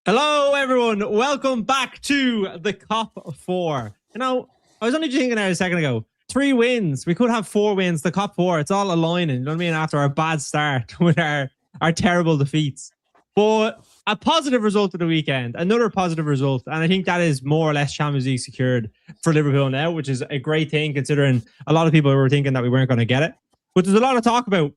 Hello, everyone. Welcome back to the Cop 4. I was only thinking there a second ago. 3 wins. We could have 4 wins. The Cop 4. It's all aligning. You know what I mean? After our bad start with our terrible defeats. But a positive result of the weekend. Another positive result. And I think that is more or less Champions League secured for Liverpool now, which is a great thing considering a lot of people were thinking that we weren't going to get it. But there's a lot of talk about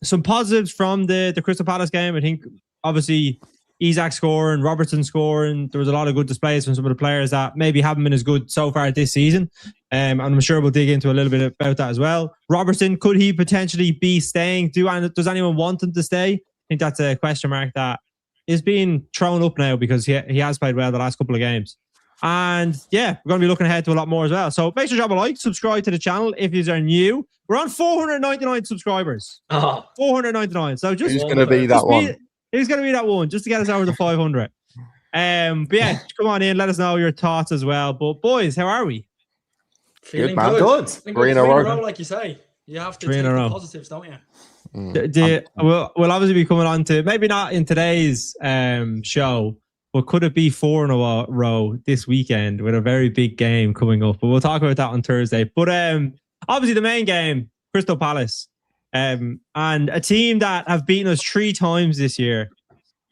some positives from the Crystal Palace game. I think, obviously, Isak scoring, Robertson scoring. There was a lot of good displays from some of the players that maybe haven't been as good so far this season. And I'm sure we'll dig into a little bit about that as well. Robertson, could he potentially be staying? Does anyone want him to stay? I think that's a question mark that is being thrown up now because he has played well the last couple of games. And yeah, we're going to be looking ahead to a lot more as well. So make sure you drop a like, subscribe to the channel if you are new. We're on 499 subscribers. 499. So just who's going to be that one? Who's going to be that one just to get us over to 500? But yeah, come on in. Let us know your thoughts as well. But boys, how are we? Feeling good, man. Good. 3 in a row, like you say. You have to take the positives, don't you? We'll obviously be coming on to, maybe not in today's show, but could it be 4 in a row this weekend with a very big game coming up? But we'll talk about that on Thursday. But obviously the main game, Crystal Palace. And a team that have beaten us 3 times this year.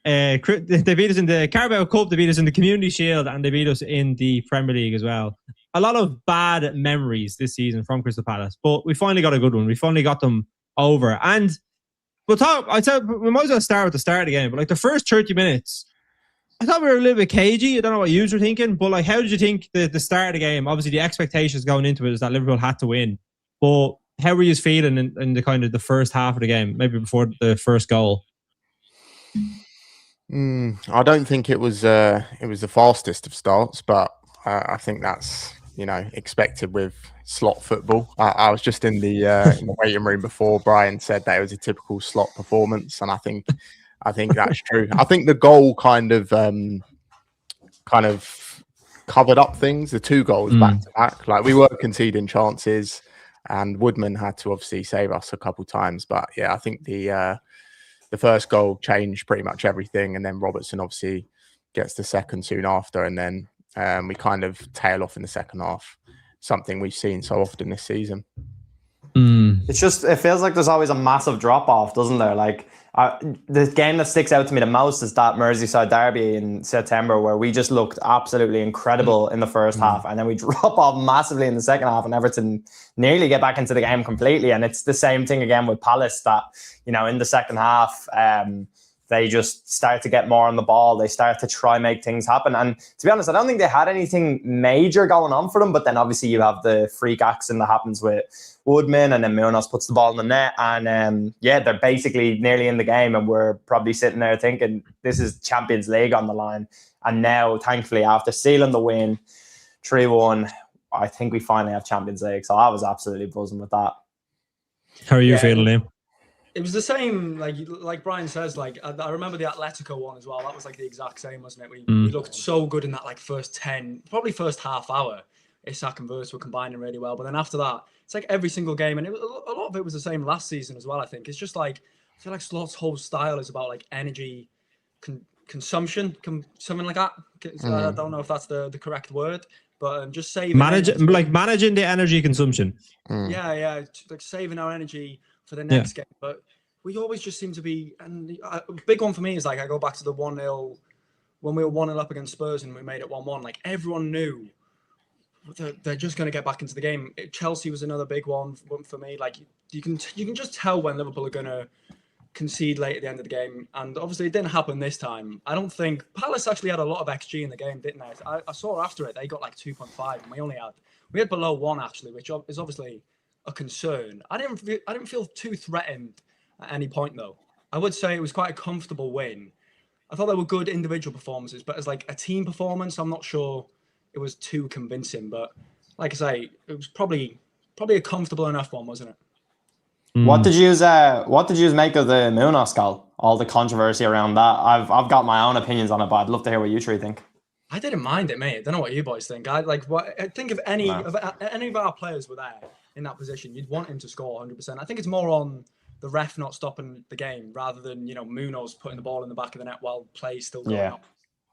They beat us in the Carabao Cup, they beat us in the Community Shield, and they beat us in the Premier League as well. A lot of bad memories this season from Crystal Palace, but we finally got a good one. We finally got them over. And we'll talk. I said we might as well start with the start of the game, but like the first 30 minutes, I thought we were a little bit cagey. I don't know what you were thinking, but like, how did you think the start of the game? Obviously, the expectations going into it is that Liverpool had to win, but how were you feeling in the kind of the first half of the game, maybe before the first goal? I don't think it was the fastest of starts, but I think that's expected with slot football. I was just in the waiting room before Brian said that it was a typical slot performance, and I think that's true. I think the goal kind of covered up things. The 2 goals back to back, like we were conceding chances. And Woodman had to obviously save us a couple times. But yeah, I think the first goal changed pretty much everything. And then Robertson obviously gets the second soon after. And then we kind of tail off in the second half, something we've seen so often this season. It feels like there's always a massive drop off, doesn't there? Like the game that sticks out to me the most is that Merseyside derby in September, where we just looked absolutely incredible in the first half, and then we drop off massively in the second half, and Everton nearly get back into the game completely. And it's the same thing again with Palace, that in the second half they just start to get more on the ball. They start to try make things happen. And to be honest, I don't think they had anything major going on for them. But then obviously you have the freak accident that happens with Woodman, and then Munoz puts the ball in the net. And they're basically nearly in the game. And we're probably sitting there thinking this is Champions League on the line. And now, thankfully, after sealing the win, 3-1, I think we finally have Champions League. So I was absolutely buzzing with that. How are you feeling, Liam? It was the same, like Brian says. Like I remember the Atletico one as well. That was like the exact same, wasn't it? We looked so good in that first 10, probably first half hour. Isak and Verts were combining really well, but then after that, it's like every single game, and a lot of it was the same last season as well. I think it's just like I feel like Slot's whole style is about like energy consumption, something like that. I don't know if that's the correct word, but just saving managing the energy consumption. Yeah, like saving our energy for the next game. But we always just seem to be, and a big one for me is like I go back to the 1-0 when we were 1-0 up against Spurs and we made it 1-1. Like everyone knew they're just going to get back into the game. Chelsea was another big one for me. Like you can just tell when Liverpool are going to concede late at the end of the game, and obviously it didn't happen this time. I don't think Palace actually had a lot of XG in the game, didn't they? I saw after it they got like 2.5, and we had below 1 actually, which is obviously a concern. I didn't feel too threatened at any point though. I would say it was quite a comfortable win. I thought there were good individual performances, but as like a team performance, I'm not sure it was too convincing. But like I say, it was probably a comfortable enough one, wasn't it? What did you make of the Munoz goal? All the controversy around that. I've got my own opinions on it, but I'd love to hear what you 3 think. I didn't mind it, mate. I don't know what you boys think. I think if any of our players were there in that position, you'd want him to score 100%. I think it's more on the ref not stopping the game rather than Munoz putting the ball in the back of the net while play's still going on.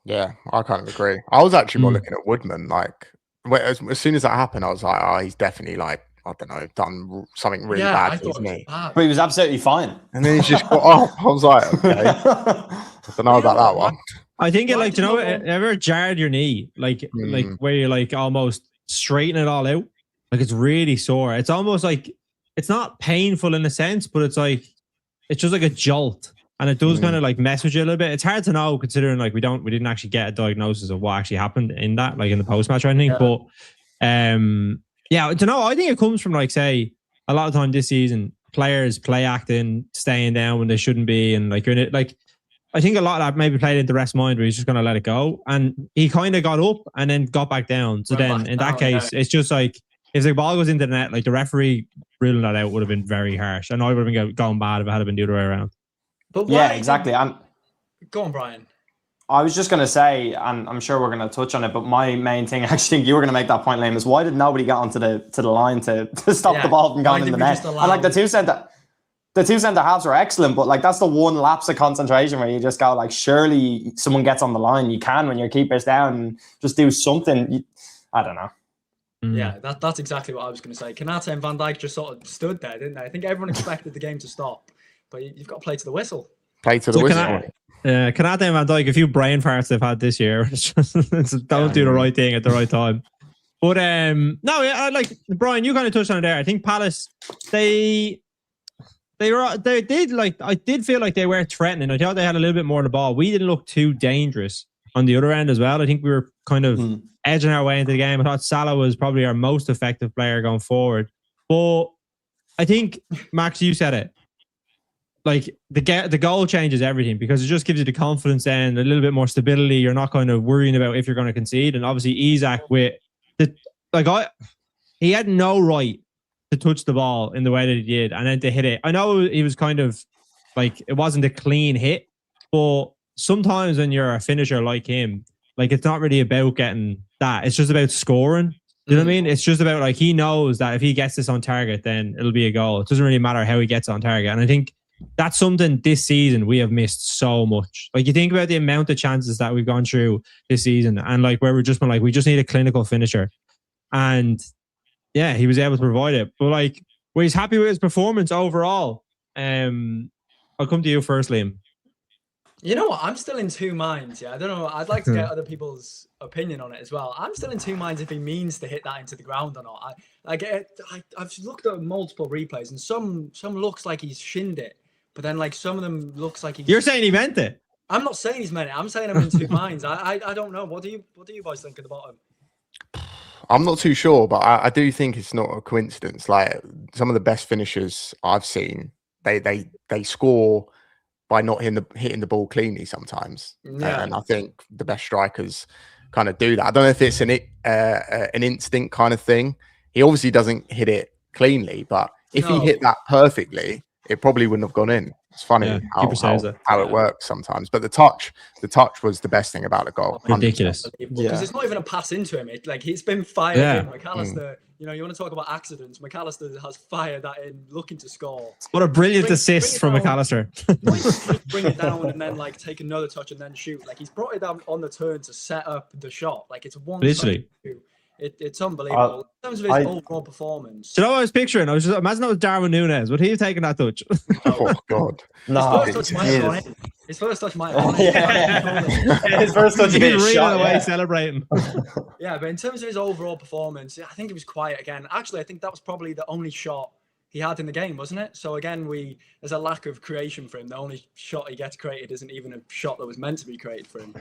Yeah, I kind of agree. I was actually more looking at Woodman. Like, as soon as that happened, I was like, oh, he's definitely like, I don't know, done something really bad I to his thought it was knee. bad. But he was absolutely fine. And then he's just got off. I was like, okay, I don't know about that one. I think it, Why like, did you know, no one- ever jarred your knee, like where you like almost straighten it all out, like it's really sore. It's almost like it's not painful in a sense, but it's like it's just like a jolt, and it does kind of like mess with you a little bit. It's hard to know considering like we didn't actually get a diagnosis of what actually happened in that, like in the post match or anything. Yeah. But yeah, I don't know. I think it comes from like, say, a lot of time this season, players play acting, staying down when they shouldn't be, and like you're in it, like. I think a lot of that maybe played into Rest's mind where he's just going to let it go. And he kind of got up and then got back down. So then in that case, it's just like, if the ball goes into the net, like the referee ruling that out would have been very harsh. I know it would have been going bad if it had been the other way around. But yeah, exactly. And go on, Brian. I was just going to say, and I'm sure we're going to touch on it, but my main thing, I actually think you were going to make that point, Liam, is why did nobody get onto the line to stop the ball from going in the net? And like the two centre halves were excellent, but like that's the one lapse of concentration where you just go like, surely someone gets on the line. You can when your keeper's down and just do something. I don't know. Yeah, that's exactly what I was going to say. Kanate and Van Dijk just sort of stood there, didn't they? I think everyone expected the game to stop, but you've got to play to the whistle. Play to the whistle. Kanate and Van Dijk, a few brain farts they've had this year. Don't do the right thing at the right time. But no, I like Brian. You kind of touched on it there. I think Palace, they did like, I did feel like they were threatening. I thought they had a little bit more of the ball. We didn't look too dangerous on the other end as well. I think we were kind of edging our way into the game. I thought Salah was probably our most effective player going forward. But I think, Max, you said it. Like the goal changes everything because it just gives you the confidence and a little bit more stability. You're not kind of worrying about if you're going to concede. And obviously Isak he had no right to touch the ball in the way that he did and then to hit it. I know he was kind of like, it wasn't a clean hit, but sometimes when you're a finisher like him, like it's not really about getting that. It's just about scoring. You know what I mean? It's just about like, he knows that if he gets this on target, then it'll be a goal. It doesn't really matter how he gets on target. And I think that's something this season we have missed so much. Like you think about the amount of chances that we've gone through this season and like where we've just been like, we just need a clinical finisher. And yeah, he was able to provide it. But like, well, he's happy with his performance overall. I'll come to you first, Liam. You know what? I'm still in two minds. Yeah, I don't know. I'd like to get other people's opinion on it as well. I'm still in two minds if he means to hit that into the ground or not. I've looked at multiple replays and some looks like he's shinned it, but then like some of them looks like he's. You're saying he meant it? I'm not saying he's meant it. I'm saying I'm in two minds. I don't know. What do you boys think at the bottom? I'm not too sure, but I do think it's not a coincidence. Like some of the best finishers I've seen, they score by not hitting the ball cleanly sometimes. Yeah. And I think the best strikers kind of do that. I don't know if it's an instinct kind of thing. He obviously doesn't hit it cleanly, but if he hit that perfectly, it probably wouldn't have gone in. It's funny how it works sometimes. But the touch was the best thing about the goal. Ridiculous. Because it's not even a pass into him. It's been fired in. McAllister, you want to talk about accidents. McAllister has fired that in, looking to score. What a brilliant assist from McAllister. Bring it down and then like take another touch and then shoot. Like he's brought it down on the turn to set up the shot. Like it's one. Literally. It's unbelievable. In terms of his overall performance. Do you know what I was picturing? I was just imagine that was Darwin Núñez. Would he have taken that touch? Oh God! No, his first touch might have gone in. His first touch, he's shot away celebrating. Yeah, but in terms of his overall performance, I think it was quiet again. Actually, I think that was probably the only shot he had in the game, wasn't it? So again, there's a lack of creation for him. The only shot he gets created isn't even a shot that was meant to be created for him.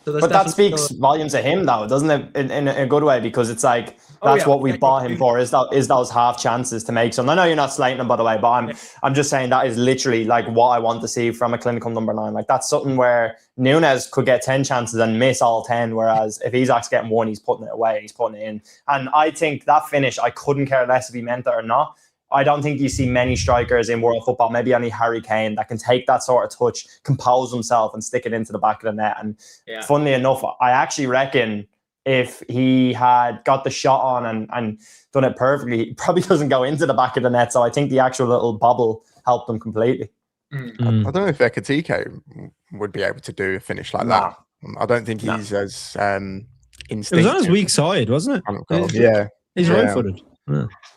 So but that speaks volumes of him, though, doesn't it? In a good way, because it's like that's what we bought him for. Is those half chances to make some? I know you're not slating him, by the way, but I'm just saying that is literally like what I want to see from a clinical number 9. Like that's something where Núñez could get 10 chances and miss all 10, whereas if Isak's getting one, he's putting it away, he's putting it in. And I think that finish, I couldn't care less if he meant it or not. I don't think you see many strikers in world football, maybe only Harry Kane, that can take that sort of touch, compose himself and stick it into the back of the net. And funnily enough, I actually reckon if he had got the shot on and done it perfectly, he probably doesn't go into the back of the net. So I think the actual little bubble helped him completely. I don't know if Ekitike would be able to do a finish like that. I don't think he's as instinctive. It was on his weak side, wasn't it? Yeah. He's right-footed.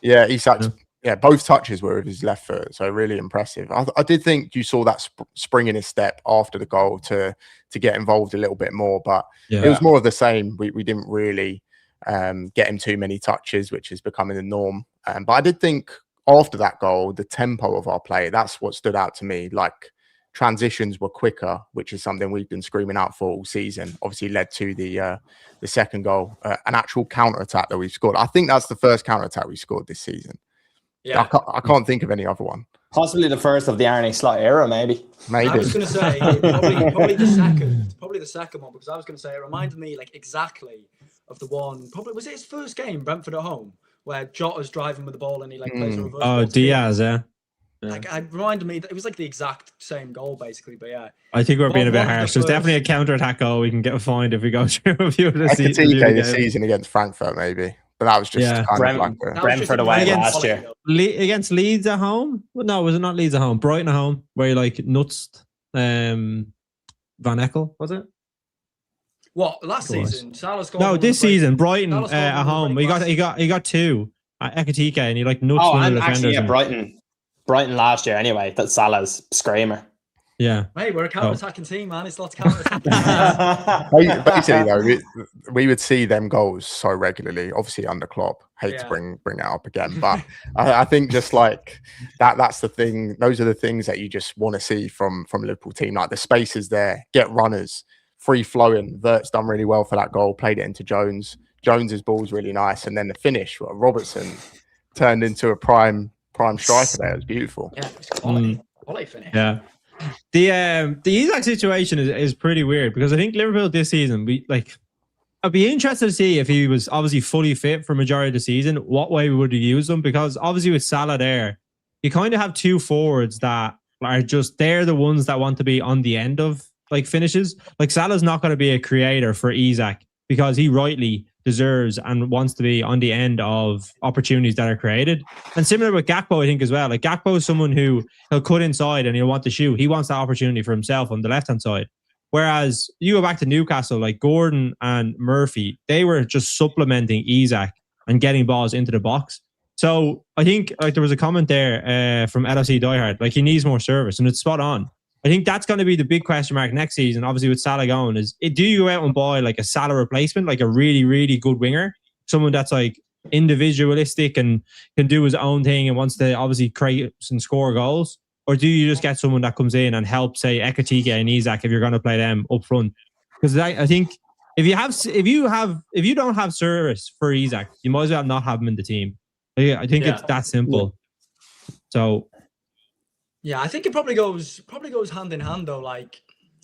Yeah, Isak. Yeah, both touches were with his left foot, so really impressive. I did think you saw that spring in his step after the goal to get involved a little bit more, but it was more of the same. We didn't really get him too many touches, which is becoming the norm. But I did think after that goal, the tempo of our play, that's what stood out to me. Like, transitions were quicker, which is something we've been screaming out for all season. Obviously led to the second goal, an actual counter-attack that we've scored. I think that's the first counter-attack we scored this season. Yeah, I can't think of any other one. Possibly the first of the Arne Slot era, maybe. I was going to say probably the second one, because I was going to say it reminded me like exactly of the one. Probably was it his first game, Brentford at home, where Jota's driving with the ball and he like plays a reverse. Oh, Diaz, yeah. Like, it reminded me that it was like the exact same goal, basically. But yeah, I think we're being a bit harsh. There's definitely a counter-attack goal we can get fined if we go through a few of the season against Frankfurt, maybe. But that was just kind of like Brentford away last year. Against Leeds at home? Well, no, was it not Leeds at home? Brighton at home, where he like nutsed Van Eckel, was it? What, last season? Salah scored. No, this season, Brighton at home. He got two at Ekatike, and he like nuts one of the defenders. Actually, Brighton last year anyway. That's Salah's screamer. Yeah. Mate, we're a counter-attacking team, man. It's not counter-attacking. Basically, though, we would see them goals so regularly. Obviously, under Klopp. Hate to bring it up again, but I think just like that's the thing. Those are the things that you just want to see from a Liverpool team. Like the space is there, get runners, free flowing. Vert's done really well for that goal. Played it into Jones. Jones's ball's really nice, and then the finish. Robertson turned into a prime striker there. It was beautiful. Yeah, it's quality finish. Yeah. The Isak situation is pretty weird, because I think Liverpool this season, I'd be interested to see if he was obviously fully fit for majority of the season, what way we would use him, because obviously with Salah there, you kind of have two forwards that are just, they're the ones that want to be on the end of like finishes. Like Salah's not going to be a creator for Isak, because he rightly deserves and wants to be on the end of opportunities that are created. And similar with Gakpo, I think, as well. Like Gakpo is someone who he'll cut inside and he'll want to shoot. He wants that opportunity for himself on the left-hand side. Whereas you go back to Newcastle, like Gordon and Murphy, they were just supplementing Isak and getting balls into the box. So I think like there was a comment there from LFC Diehard, like he needs more service, and it's spot on. I think that's going to be the big question mark next season, obviously with Salah going, is do you go out and buy like a Salah replacement, like a really, really good winger, someone that's like individualistic and can do his own thing and wants to obviously create and score goals? Or do you just get someone that comes in and helps, say, Ekatike and Isak, if you're going to play them up front? Because I think if you don't have service for Isak, you might as well not have him in the team. I think it's that simple. So yeah, I think it probably goes hand in hand though. Like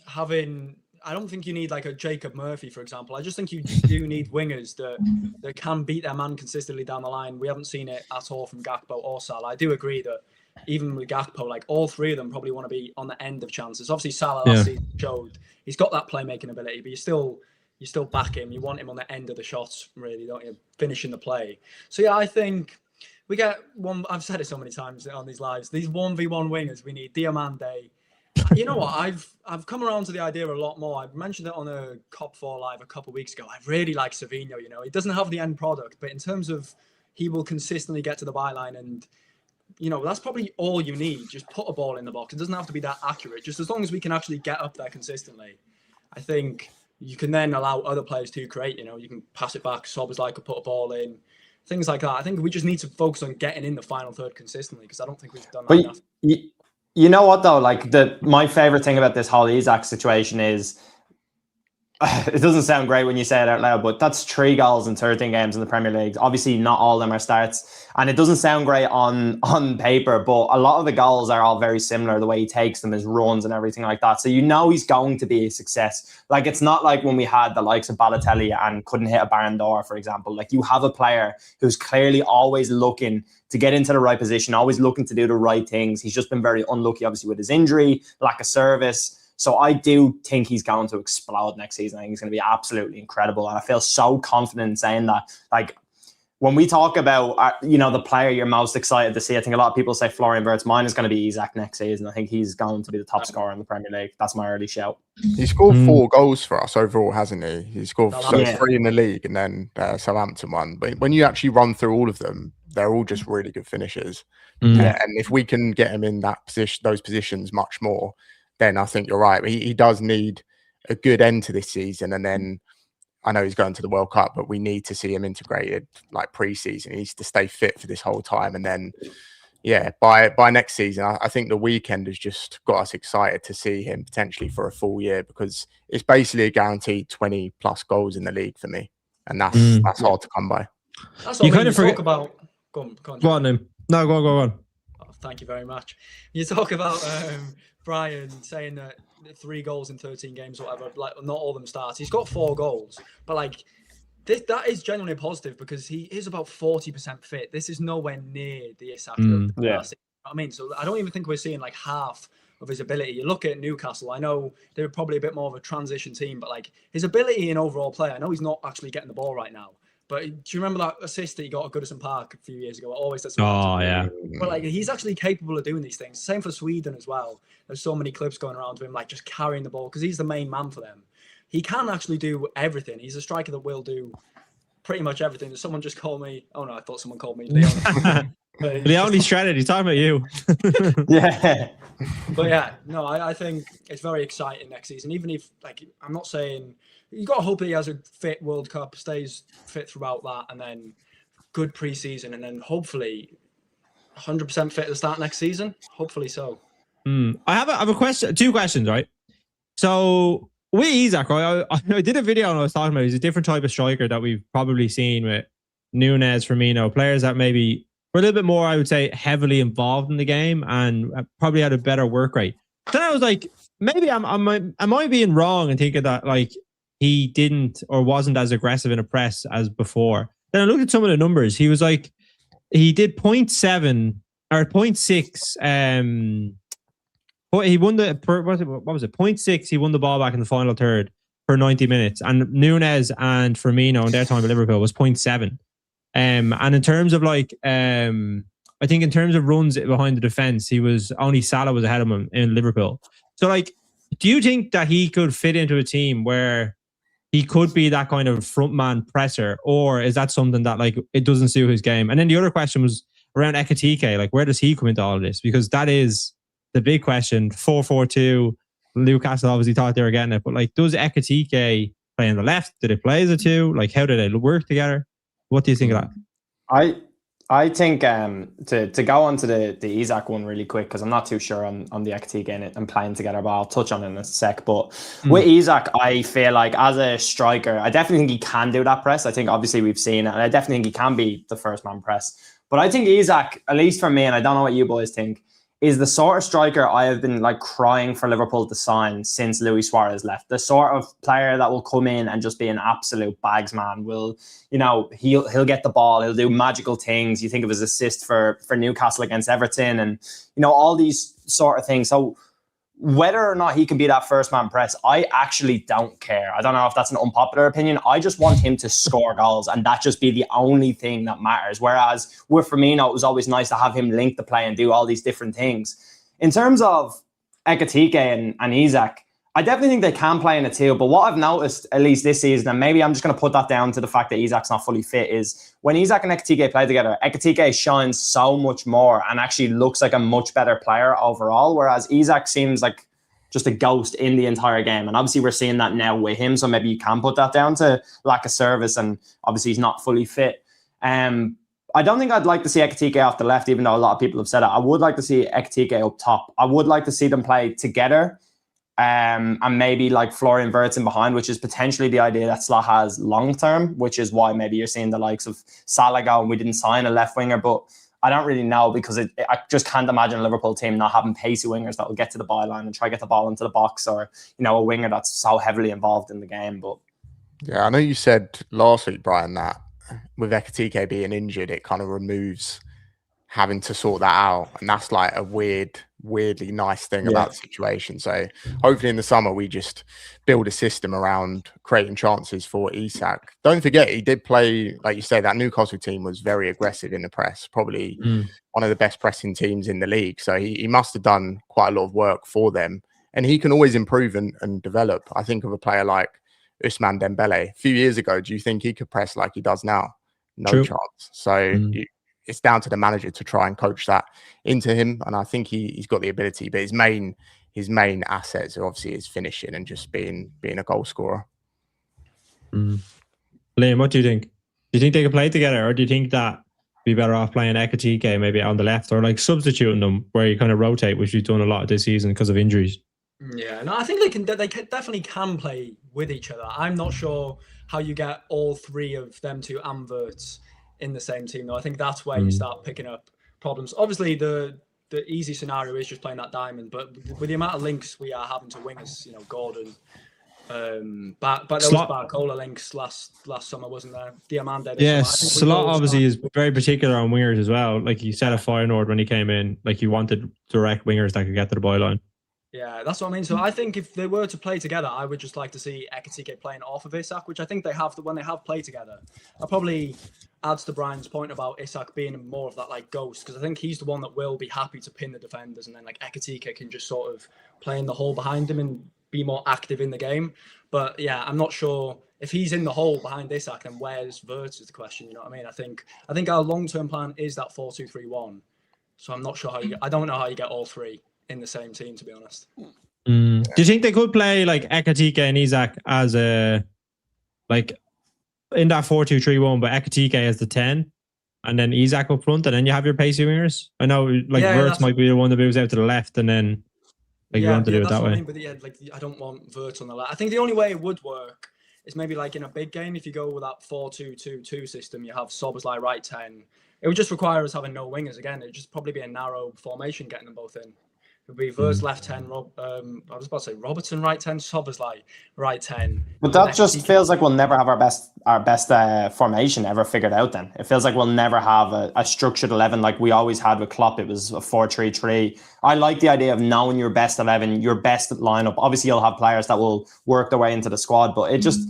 having, I don't think you need like a Jacob Murphy, for example. I just think you do need wingers that can beat their man consistently down the line. We haven't seen it at all from Gakpo or Salah. I do agree that even with Gakpo, like all three of them probably want to be on the end of chances. Obviously, Salah last season showed he's got that playmaking ability, but you still back him. You want him on the end of the shots, really, don't you? Finishing the play. So yeah, I think we get one. I've said it so many times on these lives. These 1v1 wingers, we need Diamande. You know what? I've come around to the idea a lot more. I mentioned it on a Cop 4 live a couple of weeks ago. I really like Savinho. You know, he doesn't have the end product, but in terms of he will consistently get to the byline, and you know that's probably all you need. Just put a ball in the box. It doesn't have to be that accurate. Just as long as we can actually get up there consistently, I think you can then allow other players to create. You know, you can pass it back. Szoboszlai could put a ball in. Things like that. I think we just need to focus on getting in the final third consistently, because I don't think we've done that enough. You know what though? Like my favorite thing about this whole Isak situation is it doesn't sound great when you say it out loud, but that's 3 goals in 13 games in the Premier League. Obviously, not all of them are starts, and it doesn't sound great on paper, but a lot of the goals are all very similar. The way he takes them, his runs and everything like that. So you know he's going to be a success. Like it's not like when we had the likes of Balotelli and couldn't hit a barn door, for example. Like you have a player who's clearly always looking to get into the right position, always looking to do the right things. He's just been very unlucky, obviously, with his injury, lack of service. So I do think he's going to explode next season. I think he's going to be absolutely incredible. And I feel so confident in saying that. Like when we talk about, the player you're most excited to see, I think a lot of people say Florian Wirtz. Mine is going to be Isak next season. I think he's going to be the top scorer in the Premier League. That's my early shout. He scored 4 goals for us overall, hasn't he? He scored 3 in the league and then Southampton one. But when you actually run through all of them, they're all just really good finishers. And if we can get him in that position, those positions much more, then I think you're right. He does need a good end to this season, and then I know he's going to the World Cup, but we need to see him integrated like pre-season. He needs to stay fit for this whole time. And then, by next season, I think the weekend has just got us excited to see him potentially for a full year, because it's basically a guaranteed 20 plus goals in the league for me. And that's hard to come by. That's what you kind of talk about. Go on. No, go on. Oh, thank you very much. You talk about Brian saying that 3 goals in 13 games, or whatever, like not all of them starts. He's got 4 goals, but like that is genuinely positive, because he is about 40% fit. This is nowhere near the Isak. I mean, so I don't even think we're seeing like half of his ability. You look at Newcastle, I know they were probably a bit more of a transition team, but like his ability in overall play, I know he's not actually getting the ball right now. But do you remember that assist that he got at Goodison Park a few years ago? It always does. Oh, yeah. But like, he's actually capable of doing these things. Same for Sweden as well. There's so many clips going around of him, like just carrying the ball, because he's the main man for them. He can actually do everything. He's a striker that will do pretty much everything. Someone just called me. Oh no, I thought someone called me Leon. Leon shredded. He's talking about you. Yeah. But yeah, no, I think it's very exciting next season. Even if, like, I'm not saying you got to hope that he has a fit World Cup, stays fit throughout that, and then good preseason, and then hopefully 100% fit at the start next season. Hopefully so. I have a question, 2 questions, right? So with Isak, right, I did a video and I was talking about he's a different type of striker that we've probably seen with Nunes, Firmino, players that maybe were a little bit more, I would say, heavily involved in the game and probably had a better work rate. Then I was like, maybe am I being wrong in thinking that like he didn't or wasn't as aggressive in a press as before? Then I looked at some of the numbers. He was like, he did 0.7 or 0.6. He won the, what was it? 0.6. He won the ball back in the final third for 90 minutes. And Nunes and Firmino in their time at Liverpool was 0.7. And in terms of like, I think in terms of runs behind the defense, only Salah was ahead of him in Liverpool. So like, do you think that he could fit into a team where he could be that kind of frontman presser, or is that something that like it doesn't suit his game? And then the other question was around Ekitike, like where does he come into all of this? Because that is the big question. 4-4-2. Newcastle obviously thought they were getting it, but like, does Ekitike play on the left? Do they play as a 2? Like, how do they work together? What do you think of that? I think to go on to the Isak one really quick, because I'm not too sure on the Ekitike and playing together, but I'll touch on it in a sec. But with Isak, I feel like as a striker, I definitely think he can do that press. I think obviously we've seen it, and I definitely think he can be the first man press. But I think Isak, at least for me, and I don't know what you boys think, is the sort of striker I have been like crying for Liverpool to sign since Luis Suarez left. The sort of player that will come in and just be an absolute bags man. He'll get the ball, he'll do magical things. You think of his assist for Newcastle against Everton, and all these sort of things. So whether or not he can be that first man press, I actually don't care. I don't know if that's an unpopular opinion. I just want him to score goals, and that just be the only thing that matters. Whereas with Firmino, it was always nice to have him link the play and do all these different things. In terms of Ekitike and Isak, I definitely think they can play in a 2, but what I've noticed, at least this season, and maybe I'm just going to put that down to the fact that Isak's not fully fit, is when Isak and Ekitike play together, Ekitike shines so much more and actually looks like a much better player overall, whereas Isak seems like just a ghost in the entire game. And obviously we're seeing that now with him, so maybe you can put that down to lack of service, and obviously he's not fully fit. I don't think I'd like to see Ekitike off the left, even though a lot of people have said it. I would like to see Ekitike up top. I would like to see them play together. And maybe like Florian Wirtz in behind, which is potentially the idea that Salah has long term, which is why maybe you're seeing the likes of Salah go and we didn't sign a left winger. But I don't really know, because I just can't imagine a Liverpool team not having pacey wingers that will get to the byline and try to get the ball into the box, or a winger that's so heavily involved in the game. But yeah, I know you said last week, Brian, that with Ekitike being injured, it kind of removes having to sort that out, and that's like a weirdly nice thing about the situation. So hopefully in the summer we just build a system around creating chances for Isak. Don't forget, he did play, like you say, that Newcastle team was very aggressive in the press, probably one of the best pressing teams in the league. So he must have done quite a lot of work for them, and he can always improve and develop. I think of a player like Ousmane Dembele. A few years ago, do you think he could press like he does now? No chance. So it's down to the manager to try and coach that into him. And I think he's got the ability, but his main assets are obviously his finishing and just being a goal scorer. Liam, what do you think? Do you think they could play together, or do you think that be better off playing Ekatike maybe on the left, or like substituting them where you kind of rotate, which you've done a lot this season because of injuries? Yeah, no, I think they definitely can play with each other. I'm not sure how you get all three of them two Amverts in the same team, though. I think that's where you start picking up problems. Obviously, the easy scenario is just playing that diamond, but with the amount of links we are having to wingers, Gordon, but there was Barcola links last summer, wasn't there? Diamande. Yes, Salah obviously is very particular on wingers as well. Like you said, a Feyenoord when he came in, like you wanted direct wingers that could get to the byline. Yeah, that's what I mean. So I think if they were to play together, I would just like to see Ekatike playing off of Isak, which I think they have when they have played together. That probably adds to Brian's point about Isak being more of that like ghost, because I think he's the one that will be happy to pin the defenders, and then like Ekatike can just sort of play in the hole behind him and be more active in the game. But yeah, I'm not sure if he's in the hole behind Isak, then where's Wirtz is the question. You know what I mean? I think our long-term plan is that 4-2-3-1. So I'm not sure I don't know how you get all three in the same team, to be honest. Do you think they could play like Ekatike and Isak as a like in that 4-2-3-1, but Ekatike as the 10 and then Isak up front, and then you have your pacey wingers? I know like Wirtz might be the one that moves out to the left, and then you want to do it that way. But I don't want Wirtz on the left. I think the only way it would work is maybe like in a big game, if you go with that 4-2-2-2 system, you have Szoboszlai right 10. It would just require us having no wingers again. It would just probably be a narrow formation getting them both in. It would be Wirtz left 10, I was about to say Robertson right 10, Szoboszlai right 10. But that just feels like we'll never have our best formation ever figured out then. It feels like we'll never have a structured 11 like we always had with Klopp. It was a 4-3-3. I like the idea of knowing your best 11, your best lineup. Obviously, you'll have players that will work their way into the squad, but it just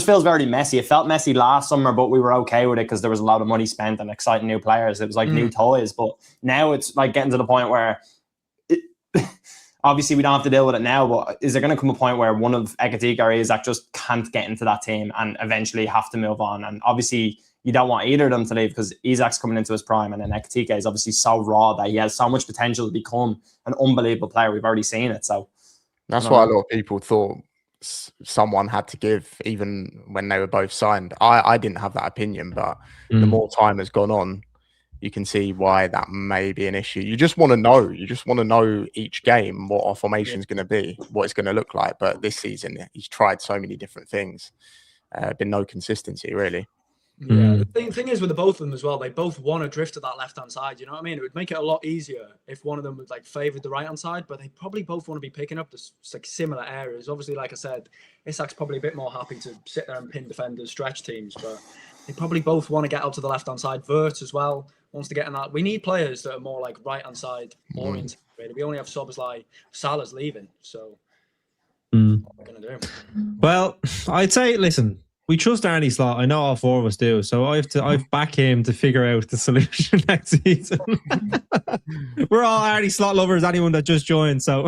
feels very messy. It felt messy last summer, but we were okay with it because there was a lot of money spent and exciting new players. It was like new toys, but now it's like getting to the point where obviously we don't have to deal with it now, but is there going to come a point where one of Ekatike or Isak just can't get into that team and eventually have to move on? And obviously you don't want either of them to leave because Isak's coming into his prime, and then Ekatike is obviously so raw that he has so much potential to become an unbelievable player. We've already seen it. So that's why a lot of people thought someone had to give, even when they were both signed. I didn't have that opinion, but the more time has gone on, you can see why that may be an issue. You just want to know. You just want to know each game what our formation is going to be, what it's going to look like. But this season, he's tried so many different things. Been no consistency, really. Yeah, the thing is with the both of them as well, they both want to drift to that left-hand side. You know what I mean? It would make it a lot easier if one of them was like favoured the right-hand side, but they probably both want to be picking up this like similar areas. Obviously, like I said, Isak's probably a bit more happy to sit there and pin defenders, stretch teams, but they probably both want to get out to the left-hand side. Wirtz as well wants to get in that. We need players that are more like right-hand side oriented. Really. We only have Szoboszlai. Salah's leaving, so what are we going to do? Well, I'd say, listen, we trust Arnie Slot. I know all four of us do. So I've back him to figure out the solution next season. We're all Arnie Slot lovers, anyone that just joined. So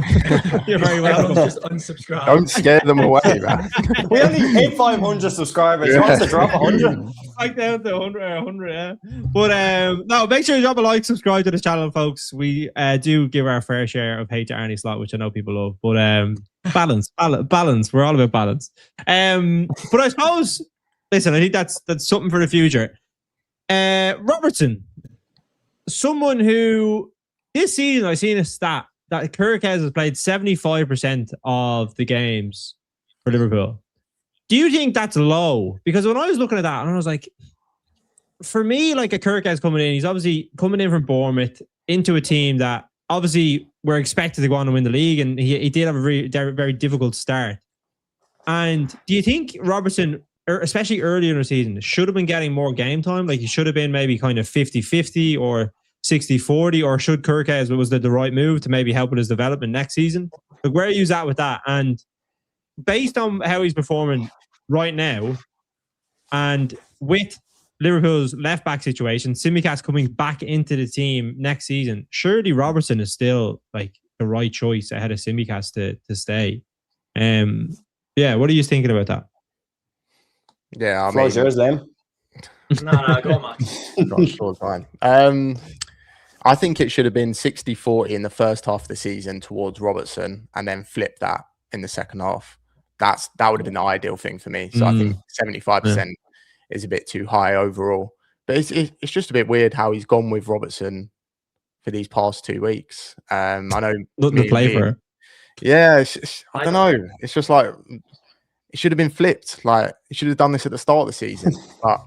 you're very welcome. Just unsubscribe. Don't scare them away, man. We only hit 500 subscribers. He wants to drop 100. Like down to 100, yeah. But no, make sure you drop a like, subscribe to the channel, folks. We do give our fair share of hate to Arnie Slot, which I know people love. But balance. We're all about balance. But I suppose, listen, I think that's something for the future. Robertson, someone who this season I've seen a stat that Kirkes has played 75% of the games for Liverpool. Do you think that's low? Because when I was looking at that, and I was like, for me, like a Kirkes coming in, he's obviously coming in from Bournemouth into a team that obviously we're expected to go on and win the league, and he did have a very, very difficult start. And do you think Robertson, especially earlier in the season, should have been getting more game time? Like he should have been maybe kind of 50-50 or 60-40, or should Kirkes was the right move to maybe help with his development next season? Like, where are you at with that? And based on how he's performing right now, and with Liverpool's left back situation, Tsimikas coming back into the team next season, surely Robertson is still like the right choice ahead of Tsimikas to stay. Yeah, what are you thinking about that? Yeah, I Floor's yours, Liam. No, go on, Matt. Gosh, all fine. I think it should have been 60-40 in the first half of the season towards Robertson, and then flip that in the second half. That would have been the ideal thing for me. So I think 75% is a bit too high overall. But it's just a bit weird how he's gone with Robertson for these past 2 weeks. I know nothing to play for. Yeah, I don't know. It's just like it should have been flipped. Like he should have done this at the start of the season. But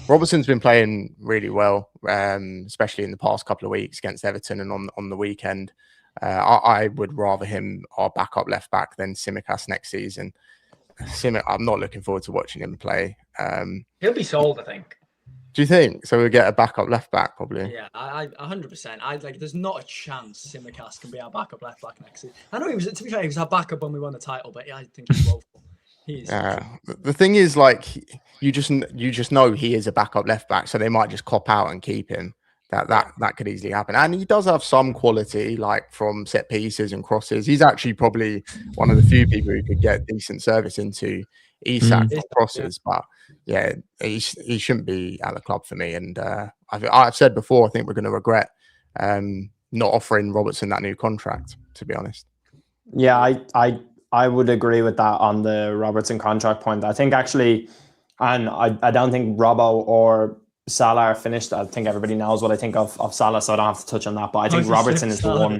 Robertson's been playing really well, especially in the past couple of weeks against Everton and on the weekend. I would rather him our backup left back than Tsimikas next season. I'm not looking forward to watching him play. He'll be sold, I think. Do you think? So we'll get a backup left back probably. Yeah, I 100%. I like. There's not a chance Tsimikas can be our backup left back next season. I know he was. To be fair, he was our backup when we won the title, but I think he's woeful. The thing is, like, you just know he is a backup left back, so they might just cop out and keep him. That could easily happen. And he does have some quality, like from set pieces and crosses. He's actually probably one of the few people who could get decent service into Isak crosses. But yeah, he shouldn't be at the club for me. And I've said before, I think we're going to regret not offering Robertson that new contract, to be honest. Yeah, I would agree with that on the Robertson contract point. I think actually, and I don't think Robbo or Salah are finished. I think everybody knows what I think of Salah, so I don't have to touch on that. But I think Robertson is the one.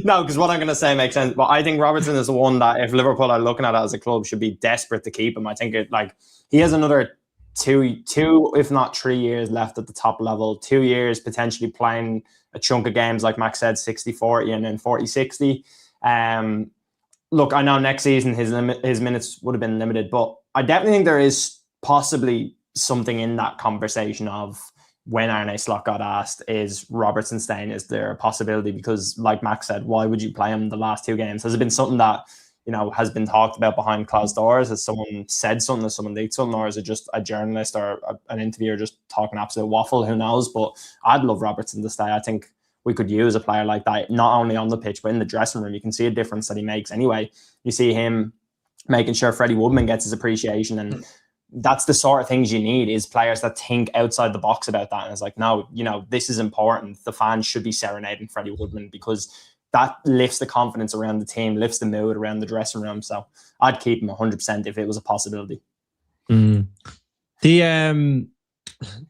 No, because what I'm going to say makes sense. But I think Robertson is the one that, if Liverpool are looking at it as a club, should be desperate to keep him. I think he has another two, if not 3 years left at the top level. 2 years potentially playing a chunk of games, like Max said, 60-40 and then 40-60. Look, I know next season his minutes would have been limited, but I definitely think there is possibly something in that conversation of when Arne Slot got asked, is Robertson staying? Is there a possibility? Because like Max said, why would you play him the last 2 games? Has it been something that, has been talked about behind closed doors? Has someone said something? Has someone leaked something? Or is it just a journalist or an interviewer just talking absolute waffle? Who knows? But I'd love Robertson to stay. I think we could use a player like that, not only on the pitch, but in the dressing room. You can see a difference that he makes anyway. You see him making sure Freddie Woodman gets his appreciation, and that's the sort of things you need, is players that think outside the box about that. And it's like, no, this is important. The fans should be serenading Freddie Woodman, because that lifts the confidence around the team, lifts the mood around the dressing room. So I'd keep him 100% if it was a possibility. The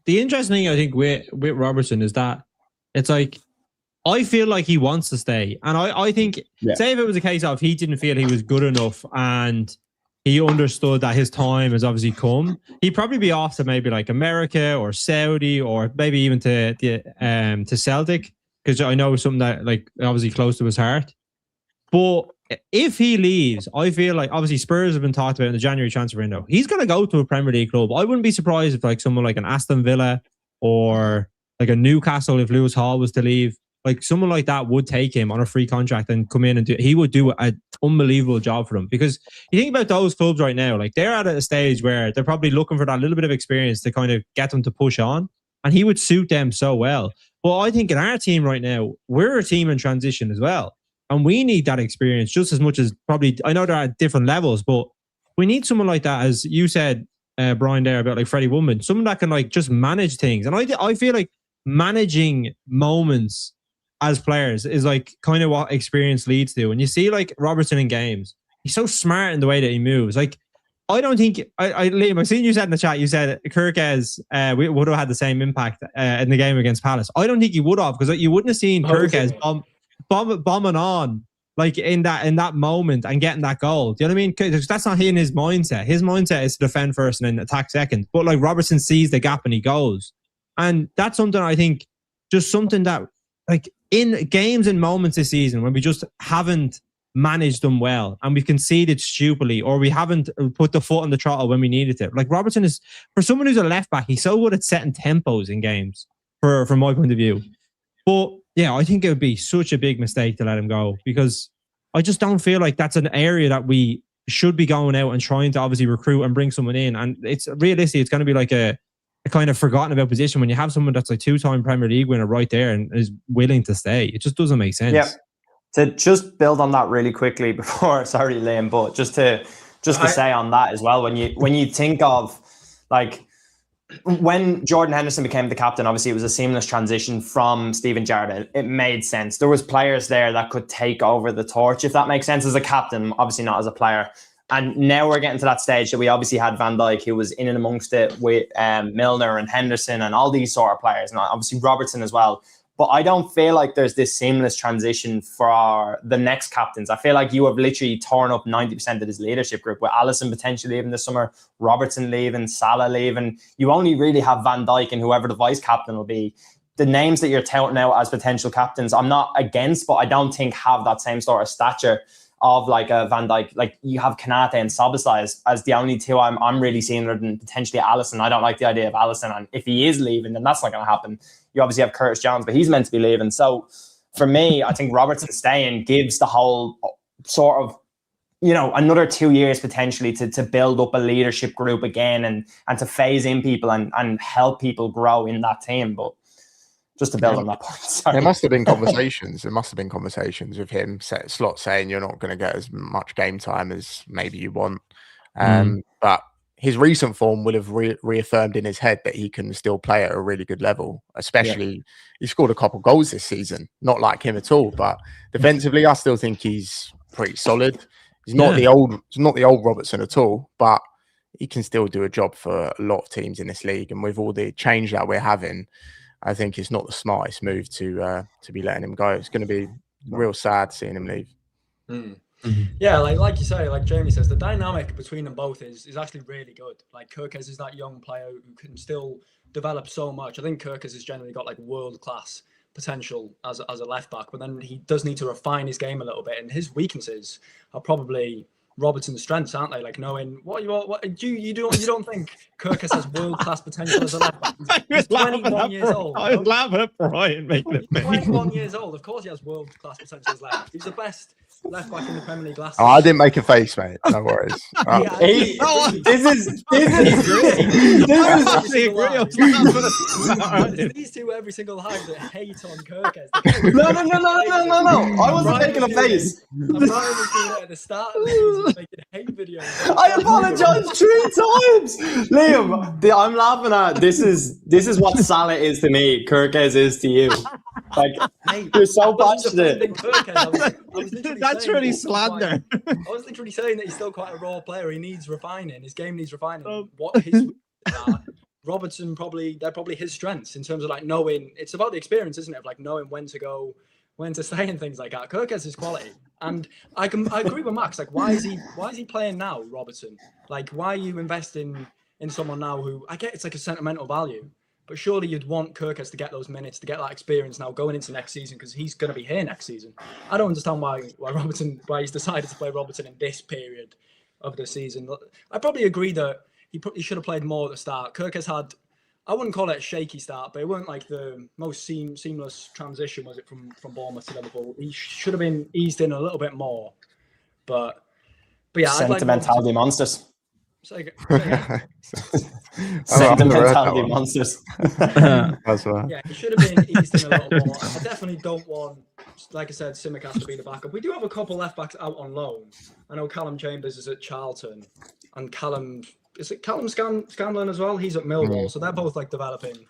interesting thing, I think, with Robertson is that it's like, I feel like he wants to stay. And I think, say if it was a case of he didn't feel he was good enough and he understood that his time has obviously come, he'd probably be off to maybe like America or Saudi, or maybe even to Celtic, because I know something that like obviously close to his heart. But if he leaves, I feel like obviously Spurs have been talked about in the January transfer window. He's going to go to a Premier League club. I wouldn't be surprised if like someone like an Aston Villa or like a Newcastle, if Lewis Hall was to leave, like someone like that would take him on a free contract and come in and he would do an unbelievable job for them. Because you think about those clubs right now, like they're at a stage where they're probably looking for that little bit of experience to kind of get them to push on, and he would suit them so well. But I think in our team right now, we're a team in transition as well, and we need that experience just as much as probably, I know they're at different levels, but we need someone like that, as you said, Brian, there about like Freddie Woodman, someone that can like just manage things. And I feel like managing moments as players is like kind of what experience leads to. And you see like Robertson in games, he's so smart in the way that he moves. Like, I don't think, Liam, I've seen you said in the chat, you said Kirkes would have had the same impact in the game against Palace. I don't think he would have, because you wouldn't have seen Kirkes bombing on like in that moment and getting that goal. Do you know what I mean? Because that's not in his mindset. His mindset is to defend first and then attack second. But like Robertson sees the gap and he goes. And that's something I think, just something that like in games and moments this season when we just haven't managed them well and we've conceded stupidly, or we haven't put the foot on the throttle when we needed to. Like Robertson is, for someone who's a left back, he's so good at setting tempos in games. from my point of view. But yeah, I think it would be such a big mistake to let him go, because I just don't feel like that's an area that we should be going out and trying to obviously recruit and bring someone in. And it's realistically, it's going to be like a kind of forgotten about position when you have someone that's like 2-time Premier League winner right there and is willing to stay. It just doesn't make sense. Yeah. To just build on that really quickly before, sorry, Liam, but just to say on that as well, when you think of like when Jordan Henderson became the captain, obviously it was a seamless transition from Steven Gerrard. It made sense. There was players there that could take over the torch, if that makes sense, as a captain, obviously not as a player. And now we're getting to that stage that we obviously had Van Dijk, who was in and amongst it with Milner and Henderson and all these sort of players, and obviously Robertson as well. But I don't feel like there's this seamless transition for the next captains. I feel like you have literally torn up 90% of this leadership group, with Alisson potentially leaving this summer, Robertson leaving, Salah leaving. You only really have Van Dijk and whoever the vice captain will be. The names that you're touting out as potential captains, I'm not against, but I don't think have that same sort of stature of like a Van Dijk. Like you have Konate and Szoboszlai as the only two I'm really seeing, rather than potentially Alisson. I don't like the idea of Alisson, and if he is leaving, then that's not going to happen. You obviously have Curtis Jones, but he's meant to be leaving. So for me, I think Robertson staying gives the whole sort of, another 2 years potentially to build up a leadership group again and to phase in people and help people grow in that team. But just to build on that point. Sorry. There must have been conversations. There must have been conversations with him, Slot, saying you're not going to get as much game time as maybe you want. But his recent form will have reaffirmed in his head that he can still play at a really good level. Especially, he scored a couple goals this season. Not like him at all, but defensively, I still think he's pretty solid. He's not the old Robertson at all, but he can still do a job for a lot of teams in this league. And with all the change that we're having, I think it's not the smartest move to be letting him go. It's going to be real sad seeing him leave. Yeah, like you say, like Jamie says, the dynamic between them both is actually really good. Like Kirkes is that young player who can still develop so much. I think Kirkes has generally got like world-class potential as a left back, but then he does need to refine his game a little bit, and his weaknesses are probably Robertson's strengths, aren't they? Like knowing what you don't think Kirkes has world-class potential as a left back. He's 21 years old. I was laughing at Brian making it. He's 21 years old. Of course, he has world-class potential as left. He's the best left back in the Premier League last season. I didn't make a face, mate. No worries. These two every single time that hate on Kirkes. No. I wasn't making a face. I'm not even doing it at the start of the season, making hate videos. I apologize 3 times, Liam. I'm laughing at this is what Salah is to me. Kirkes is to you. Like you're so passionate. That's really slander. I was literally saying that he's still quite a raw player. He needs refining. His game needs refining. What his Robertson they're probably his strengths in terms of like knowing. It's about the experience, isn't it? Of like knowing when to go, when to stay, and things like that. Kirkes is quality, and I agree with Max. Like, why is he playing now, Robertson? Like, why are you investing in someone now who I get it's like a sentimental value, but surely you'd want Kirkes to get those minutes, to get that experience now going into next season, because he's going to be here next season. I don't understand why he's decided to play Robertson in this period of the season. I probably agree that he should have played more at the start. Kirkes had, I wouldn't call it a shaky start, but it wasn't like the most seamless transition, was it, from Bournemouth to Liverpool? He should have been eased in a little bit more. But yeah, sentimentality monsters. Sentimentality monsters. That's right. Yeah, he should have been eased in a little more. I definitely don't want, like I said, Tsimikas to be the backup. We do have a couple left backs out on loan. I know Callum Chambers is at Charlton, and Callum Scanlon as well? He's at Millwall, so they're both like developing.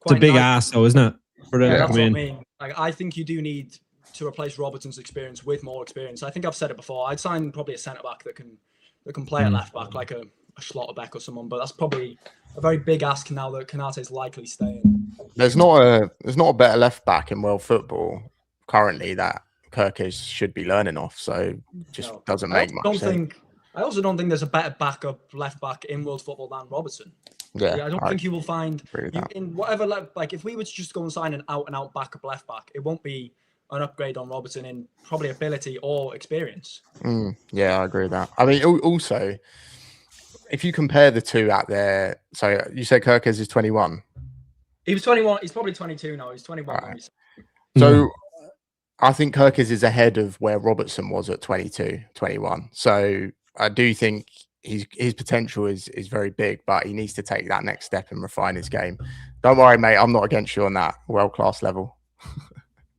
It's a big ass, though, isn't it? For them that's what I mean. Like, I think you do need to replace Robertson's experience with more experience. I think I've said it before. I'd sign probably a centre back that can play at left back, like a Schlotterbeck or someone. But that's probably a very big ask now that Konate is likely staying. There's not a better left back in world football currently that Kirkes should be learning off. So just doesn't make much sense. I also don't think there's a better backup left back in world football than Robertson. Yeah, I don't think you will find in whatever like if we were to just go and sign an out and out backup left back, it won't be an upgrade on Robertson in probably ability or experience. Yeah, I agree with that. I mean, also, if you compare the two out there, so you said Kirkes is 21. He was 21. He's probably 22 now. He's 21. Right. So I think Kirkes is ahead of where Robertson was at 22, 21. So I do think his potential is very big, but he needs to take that next step and refine his game. Don't worry, mate. I'm not against you on that world-class level.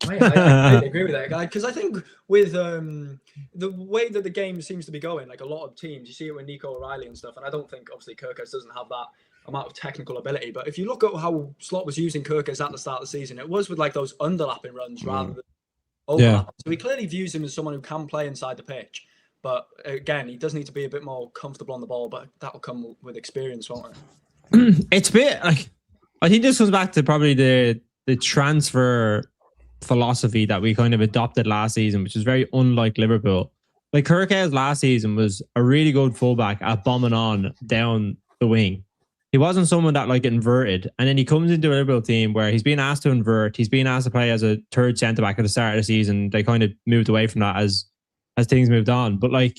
I agree with that guy, because I think with the way that the game seems to be going, like a lot of teams, you see it with Nico O'Reilly and stuff, and I don't think obviously Kirkes doesn't have that amount of technical ability, but if you look at how Slot was using Kirkes at the start of the season, it was with like those underlapping runs rather than overlapping. So he clearly views him as someone who can play inside the pitch, but again, he does need to be a bit more comfortable on the ball, but that will come with experience, won't it? It's a bit like, I think this comes back to probably the transfer philosophy that we kind of adopted last season, which is very unlike Liverpool. Like Kirkes last season was a really good fullback at bombing on down the wing. He wasn't someone that like inverted, and then he comes into a Liverpool team where he's being asked to invert. He's being asked to play as a third centre back at the start of the season. They kind of moved away from that as things moved on. But like,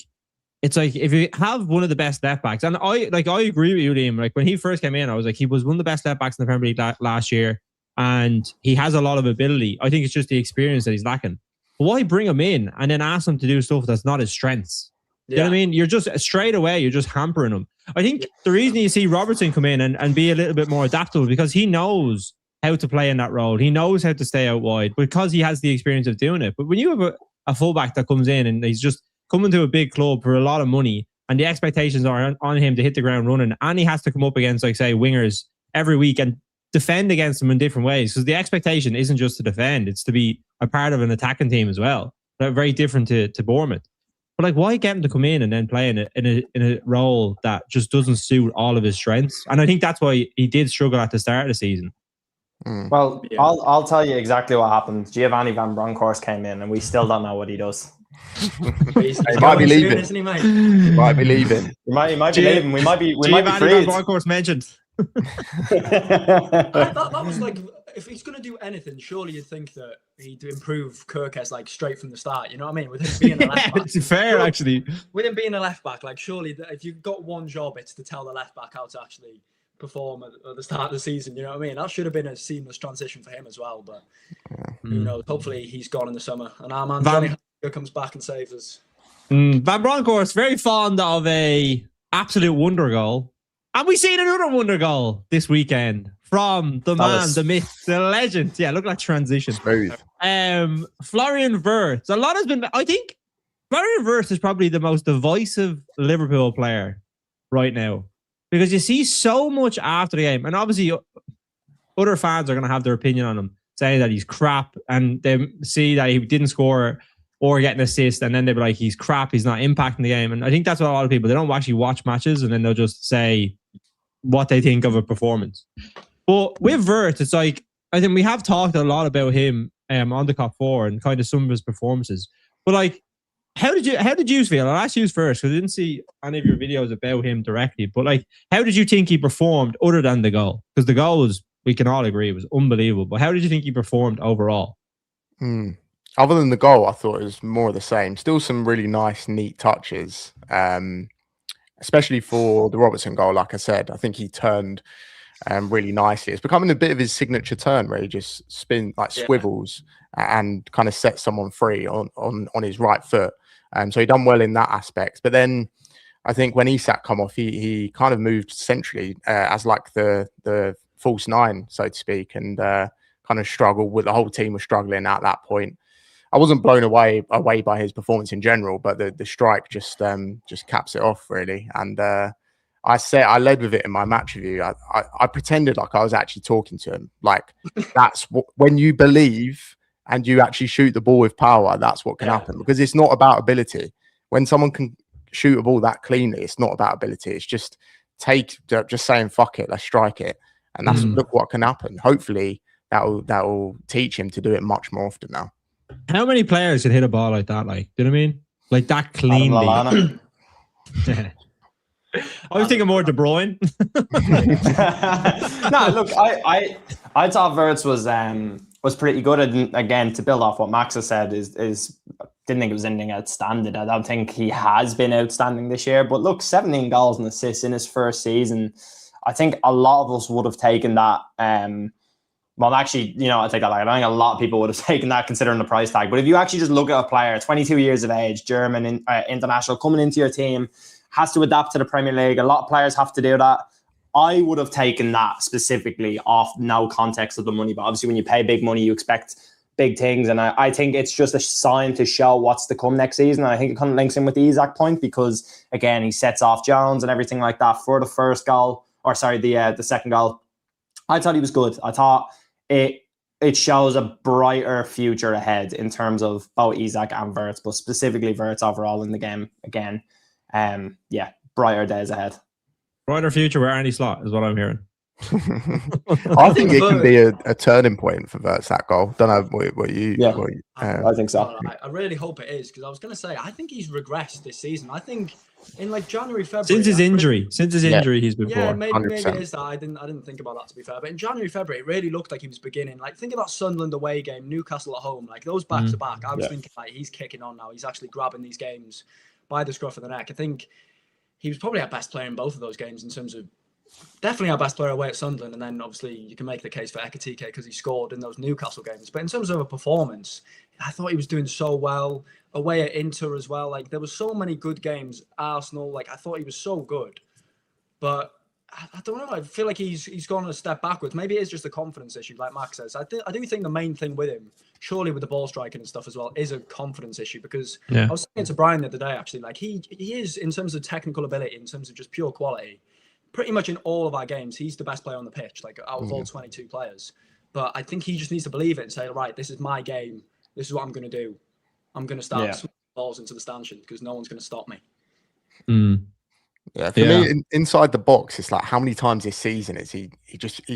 it's like if you have one of the best left backs, and I agree with you, Liam. Like when he first came in, I was like, he was one of the best left backs in the Premier League last year. And he has a lot of ability. I think it's just the experience that he's lacking. But why bring him in and then ask him to do stuff that's not his strengths? You know what I mean? You're just straight away, you're just hampering him. I think the reason you see Robertson come in and be a little bit more adaptable because he knows how to play in that role. He knows how to stay out wide because he has the experience of doing it. But when you have a fullback that comes in and he's just coming to a big club for a lot of money and the expectations are on him to hit the ground running, and he has to come up against, like, say, wingers every week and defend against them in different ways, because the expectation isn't just to defend, it's to be a part of an attacking team as well. They're very different to Bournemouth. But like, why get him to come in and then play in a role that just doesn't suit all of his strengths? And I think that's why he did struggle at the start of the season. Well, I'll tell you exactly what happened. Giovanni Van Bronckhorst came in and we still don't know what he does. He might be leaving. Isn't he, mate? He might be leaving. He might be leaving. We might be Giovanni Van freed. Bronckhorst mentioned. That was like, if he's going to do anything, surely you'd think that he'd improve Kirkes like straight from the start. You know what I mean? With him being a left back. It's fair, actually. With him being a left back, like surely if you've got one job, it's to tell the left back how to actually perform at the start of the season. You know what I mean? That should have been a seamless transition for him as well. But who knows? Hopefully he's gone in the summer, and our man Johnny comes back and saves us. Van Bronckhorst very fond of a absolute wonder goal. And we've seen another wonder goal this weekend from the man, the myth, the legend. Yeah, look at that transition. Smooth. Florian Wirtz. A lot has been... I think Florian Wirtz is probably the most divisive Liverpool player right now. Because you see so much after the game. And obviously, other fans are going to have their opinion on him, saying that he's crap. And they see that he didn't score or get an assist, and then they'll be like, he's crap, he's not impacting the game. And I think that's what a lot of people, they don't actually watch matches, and then they'll just say what they think of a performance. But with Wirtz, it's like, I think we have talked a lot about him on the Cop 4 and kind of some of his performances. But like, how did you feel? I'll ask you first, because I didn't see any of your videos about him directly. But like, how did you think he performed other than the goal? Because the goal was, we can all agree, was unbelievable. But how did you think he performed overall? Other than the goal, I thought it was more of the same. Still some really nice, neat touches, especially for the Robertson goal. Like I said, I think he turned really nicely. It's becoming a bit of his signature turn where he just swivels and kind of sets someone free on his right foot. So he done well in that aspect. But then I think when Isak come off, he kind of moved centrally as like the false nine, so to speak, and kind of struggled with, the whole team was struggling at that point. I wasn't blown away by his performance in general, but the strike just caps it off, really. And I led with it in my match review. I pretended like I was actually talking to him. Like, that's when you believe and you actually shoot the ball with power, that's what can happen. Because it's not about ability. When someone can shoot a ball that cleanly, it's not about ability. It's just saying, fuck it, let's strike it. And that's look what can happen. Hopefully that will teach him to do it much more often now. How many players can hit a ball like that? Like, do you know what I mean? Like that cleanly. I was thinking more De Bruyne. No, look, I thought Wirtz was pretty good. And again, to build off what Max has said, is didn't think it was anything outstanding. I don't think he has been outstanding this year. But look, 17 goals and assists in his first season. I think a lot of us would have taken that Well, actually, I'll take that back. I don't think a lot of people would have taken that considering the price tag. But if you actually just look at a player, 22 years of age, German, international, coming into your team, has to adapt to the Premier League. A lot of players have to do that. I would have taken that specifically off no context of the money. But obviously, when you pay big money, you expect big things. And I think it's just a sign to show what's to come next season. And I think it kind of links in with the Isak point because, again, he sets off Jones and everything like that for the first goal. Or sorry, the second goal. I thought he was good. I thought it shows a brighter future ahead in terms of both Isak and Wirtz, but specifically Wirtz overall in the game again. Brighter days ahead. Brighter future where Andy Slot is what I'm hearing. I think it can be a turning point for Wirtz, that goal. Don't know what you. I think so. I really hope it is because I was going to say I think he's regressed this season. I think in like January, February since his injury, he's been poor. Yeah, maybe it is that. I didn't think about that, to be fair. But in January, February, it really looked like he was beginning. Like think of that Sunderland away game, Newcastle at home, like those back to back. I was thinking like he's kicking on now. He's actually grabbing these games by the scruff of the neck. I think he was probably our best player in both of those games in terms of. Definitely our best player away at Sunderland, and then obviously you can make the case for Ekitike because he scored in those Newcastle games. But in terms of a performance, I thought he was doing so well away at Inter as well. Like there were so many good games. Arsenal, like I thought he was so good, but I don't know. I feel like he's gone a step backwards. Maybe it is just a confidence issue, like Max says. I do think the main thing with him, surely with the ball striking and stuff as well, is a confidence issue because I was saying to Brian the other day actually, like he is in terms of technical ability, in terms of just pure quality. Pretty much in all of our games, he's the best player on the pitch, like out of all 22 players. But I think he just needs to believe it and say, right, this is my game. This is what I'm going to do. I'm going to start smashing balls into the stanchion because no one's going to stop me. Yeah, for me, inside the box, it's like how many times this season is he's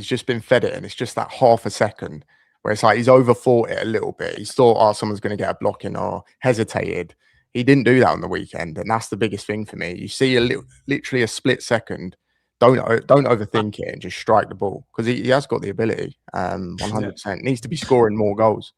just been fed it, and it's just that half a second where it's like he's overthought it a little bit. He's thought, someone's going to get a block in or hesitated. He didn't do that on the weekend, and that's the biggest thing for me. You see literally a split second. Don't overthink it and just strike the ball because he has got the ability. 100% needs to be scoring more goals.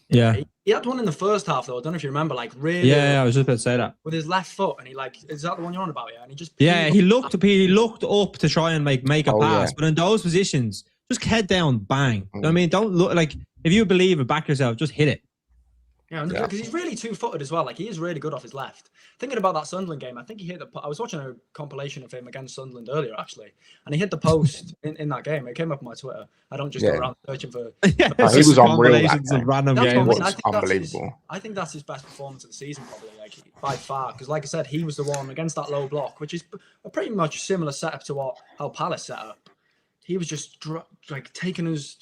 Yeah, he had one in the first half though. I don't know if you remember, like really. Yeah, I was just about to say that with his left foot, and he is that the one you're on about? Yeah, and he just he looked up to try and make a pass, but in those positions, just head down, bang. You know what I mean, don't look like if you believe it, back yourself, just hit it. Yeah, because he's really two-footed as well. Like he is really good off his left. Thinking about that Sunderland game, I think he hit I was watching a compilation of him against Sunderland earlier, actually, and he hit the post in that game. It came up on my Twitter. I don't just go around searching for. He was unreal. Of random games. Unbelievable. I think that's his best performance of the season, probably, like by far. Because, like I said, he was the one against that low block, which is a pretty much similar setup to how Palace set up. He was just like taking us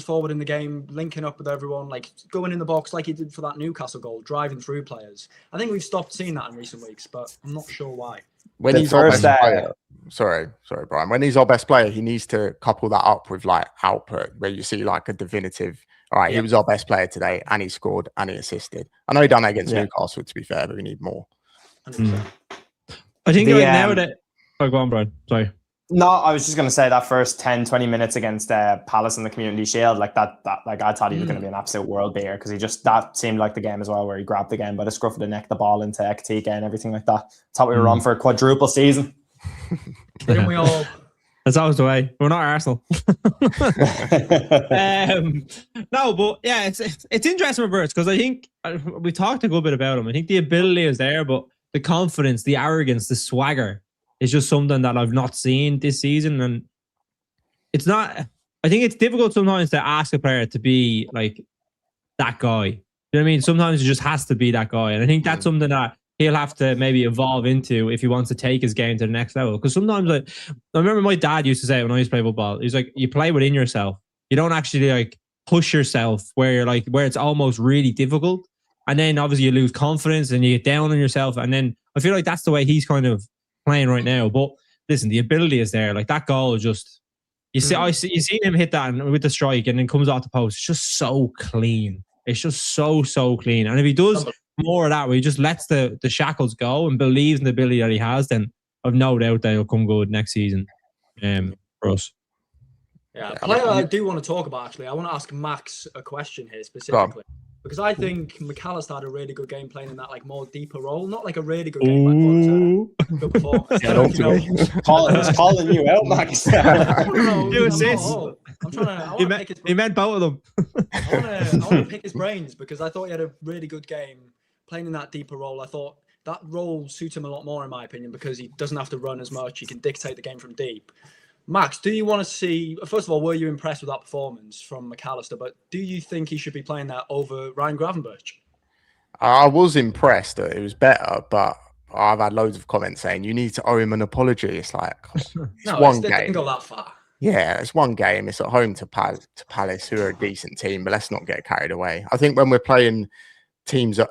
forward in the game, linking up with everyone, like going in the box like he did for that Newcastle goal, driving through players. I think we've stopped seeing that in recent weeks, but I'm not sure why. When he's our best player, sorry, Brian. When he's our best player, he needs to couple that up with like output, where you see like a definitive. All right, he was our best player today, and he scored and he assisted. I know he done that against Newcastle, to be fair, but we need more. I think right now that. Oh, go on, Brian. Sorry. No, I was just going to say that first 10, 20 minutes against Palace in the Community Shield, like that like I thought he was going to be an absolute world beater because that seemed like the game as well where he grabbed the game by the scruff of the neck, the ball into Ekitike and everything like that. Thought we were on for a quadruple season. Didn't we all? That's always the way. We're not Arsenal. No, but yeah, it's interesting with Wirtz because I think we talked a good bit about him. I think the ability is there, but the confidence, the arrogance, the swagger. It's just something that I've not seen this season. And it's not, I think it's difficult sometimes to ask a player to be like that guy. You know what I mean? Sometimes it just has to be that guy. And I think that's something that he'll have to maybe evolve into if he wants to take his game to the next level. Because sometimes I remember my dad used to say when I used to play football, he's like, you play within yourself. You don't actually like push yourself where it's almost really difficult. And then obviously you lose confidence and you get down on yourself. And then I feel like that's the way he's kind of playing right now. But listen, the ability is there. Like that goal is just you see him hit that with the strike and then comes off the post. It's just so clean. It's just so clean. And if he does more of that, where he just lets the shackles go and believes in the ability that he has, then I've no doubt that he'll come good next season for us. Yeah, a player I do want to talk about actually. I want to ask Max a question here specifically. Because I think McAllister had a really good game playing in that like more deeper role. Not like a really good game, but good performance. Calling you out, Max. I'm He meant both of them. I want to pick his brains because I thought he had a really good game playing in that deeper role. I thought that role suits him a lot more, in my opinion, because he doesn't have to run as much. He can dictate the game from deep. Max, do you want to see, first of all, were you impressed with that performance from McAllister? But do you think he should be playing that over Ryan Gravenberch? I was impressed that it was better, but I've had loads of comments saying you need to owe him an apology. It's like, it's one game. It didn't go that far. Yeah, it's one game. It's at home to Palace, who are a decent team, but let's not get carried away. I think when we're playing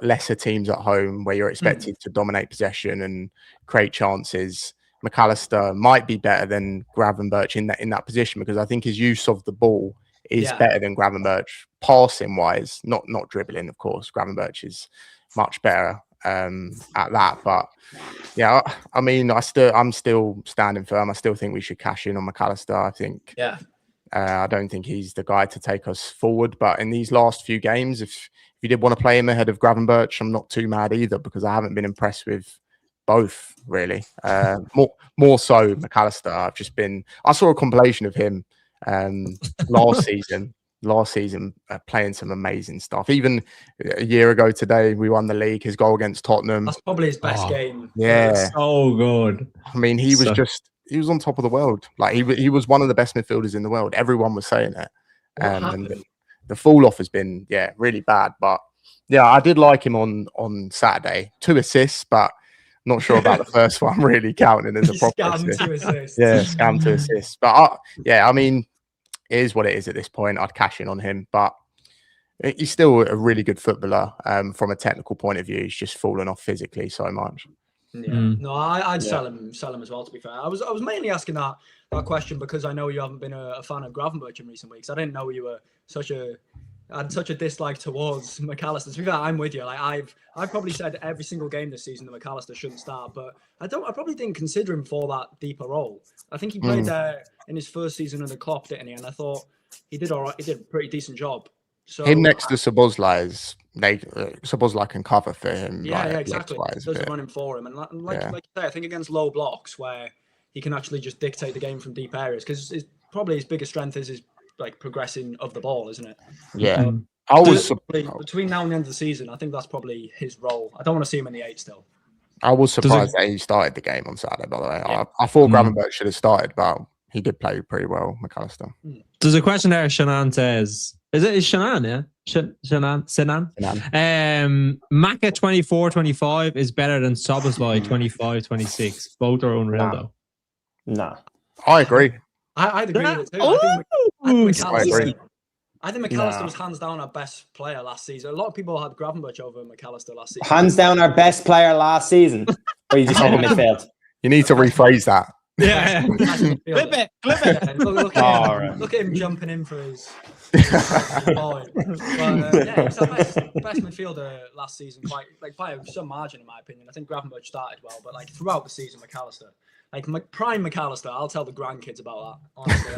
lesser teams at home, where you're expected to dominate possession and create chances, McAllister might be better than Gravenberch in that position, because I think his use of the ball is better than Gravenberch, passing wise, not dribbling. Of course, Gravenberch is much better at that. But yeah, I mean, I'm still standing firm. I still think we should cash in on McAllister. I think, I don't think he's the guy to take us forward. But in these last few games, if you did want to play him ahead of Gravenberch, I'm not too mad either, because I haven't been impressed with both really. More so McAllister. I saw a compilation of him last season playing some amazing stuff. Even a year ago today, we won the league. His goal against Tottenham, that's probably his best game. Yeah, so good. I mean, he was on top of the world. Like he was one of the best midfielders in the world. Everyone was saying it. And the fall off has been really bad. But yeah, I did like him on Saturday. 2 assists, but not sure about the first one really counting as a proper assist. Yeah, scam 2 assists. But I mean, it is what it is at this point. I'd cash in on him, but he's still a really good footballer. From a technical point of view, he's just fallen off physically so much. Yeah. No, I'd sell him as well. To be fair, I was mainly asking that question because I know you haven't been a fan of Gravenberch in recent weeks. I didn't know you were had such a dislike towards McAllister. To be fair, I'm with you. Like I've probably said every single game this season that McAllister shouldn't start, but I probably didn't consider him for that deeper role. I think he played there in his first season under Klopp, didn't he? And I thought he did all right. He did a pretty decent job. So him next to Szoboszlai Szoboszlai can cover for him. Yeah, exactly. Does the running for him, and like you say, I think against low blocks where he can actually just dictate the game from deep areas, because probably his biggest strength is his progressing of the ball, isn't it? Yeah. Between now and the end of the season, I think that's probably his role. I don't want to see him in the 8 still. I was surprised that he started the game on Saturday, by the way. Yeah. I thought Gravenberch should have started, but he did play pretty well, McAllister. There's a question there. Shannon says, is Shannon? Yeah, Shannon. Maka 24-25 is better than Szoboszlai 25-26. Both are unreal though. No, I agree. I'd agree with it too. I think McAllister was hands down our best player last season. A lot of people had Gravenberch over McAllister last season. Hands down our best player last season? Or you just said midfield? You need to rephrase that. Yeah. Clip it. Yeah, look at him jumping in for his boy. But, he's our best midfielder last season, by some margin in my opinion. I think Gravenberch started well, but throughout the season, McAllister. Prime McAllister, I'll tell the grandkids about that, honestly.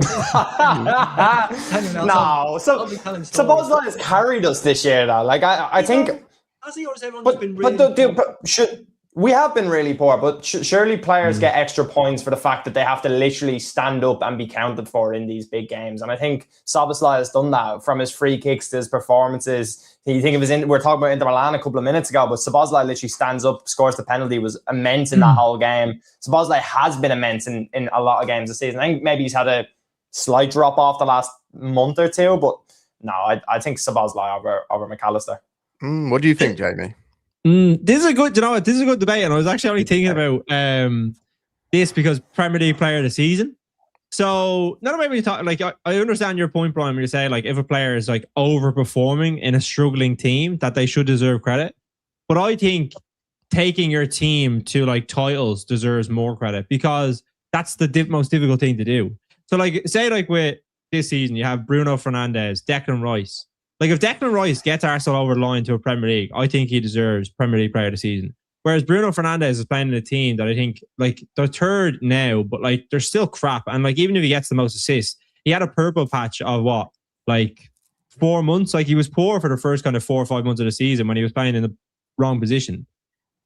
No, Szoboszlai has carried us this year, though. I think... Has he, or has everyone just been really... We have been really poor, but surely players get extra points for the fact that they have to literally stand up and be counted for in these big games. And I think Szoboszlai has done that, from his free kicks to his performances. You think of we were talking about Inter Milan a couple of minutes ago, but Szoboszlai literally stands up, scores the penalty, was immense in that whole game. Szoboszlai has been immense in a lot of games this season. I think maybe he's had a slight drop off the last month or two, but no, I think Szoboszlai over McAllister. What do you think, Jamie? This is a good debate, and I was actually only thinking about this because Premier League Player of the Season. So not about when you talk, I understand your point, Brian, when you say if a player is overperforming in a struggling team, that they should deserve credit. But I think taking your team to titles deserves more credit, because that's the most difficult thing to do. So say with this season, you have Bruno Fernandes, Declan Rice. If Declan Rice gets Arsenal over the line to a Premier League, I think he deserves Premier League Player of the Season. Whereas Bruno Fernandes is playing in a team that I think, they're third now, but they're still crap. And even if he gets the most assists, he had a purple patch of 4 months. He was poor for the first kind of 4 or 5 months of the season when he was playing in the wrong position.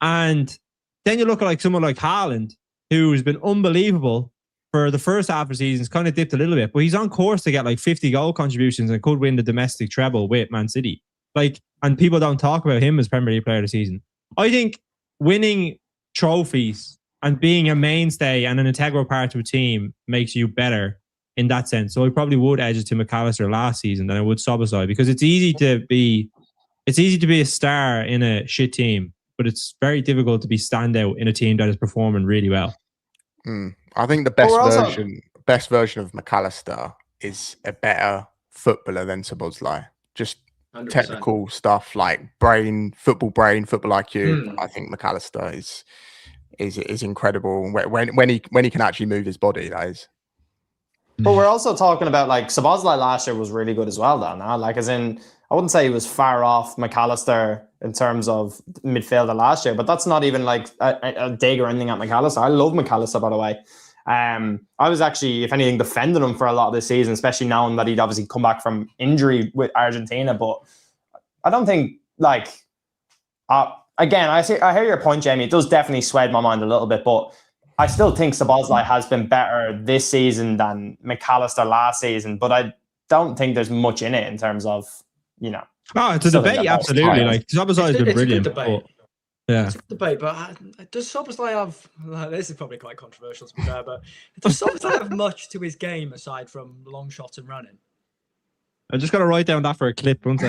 And then you look at someone like Haaland, who's been unbelievable for the first half of the season, it's kind of dipped a little bit, but he's on course to get like 50 goal contributions and could win the domestic treble with Man City. Like, and people don't talk about him as Premier League player of the season. I think winning trophies and being a mainstay and an integral part of a team makes you better in that sense. So I probably would edge it to McAllister last season than I would Szoboszlai, because it's easy to be a star in a shit team, but it's very difficult to be standout in a team that is performing really well. I think the best version of McAllister is a better footballer than Szoboszlai. Just 100%. Technical stuff like football IQ. I think McAllister is incredible when he can actually move his body. That is. But we're also talking about like Szoboszlai last year was really good as well. Then, like as in, I wouldn't say he was far off McAllister in terms of midfielder last year, but that's not even like a dig or anything at McAllister. I love McAllister, by the way. I was actually, if anything, defending him for a lot of this season, especially knowing that he'd obviously come back from injury with Argentina. But I don't think like, again, I hear your point, Jamie. It does definitely sway my mind a little bit, but I still think Szoboszlai has been better this season than McAllister last season. But I don't think there's much in it in terms of, you know. Oh, it's a debate, absolutely. Like Szoboszlai has been brilliant. Yeah, it's a debate, but does Szoboszlai have? This is probably quite controversial to be fair, but does Szoboszlai have much to his game aside from long shots and running? I just got to write down that for a clip, won't I?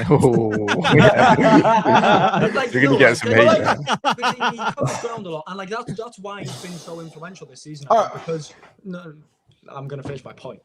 Like, you're gonna get some he covers ground a lot, and like that's why he's been so influential this season. Because I'm going to finish my point.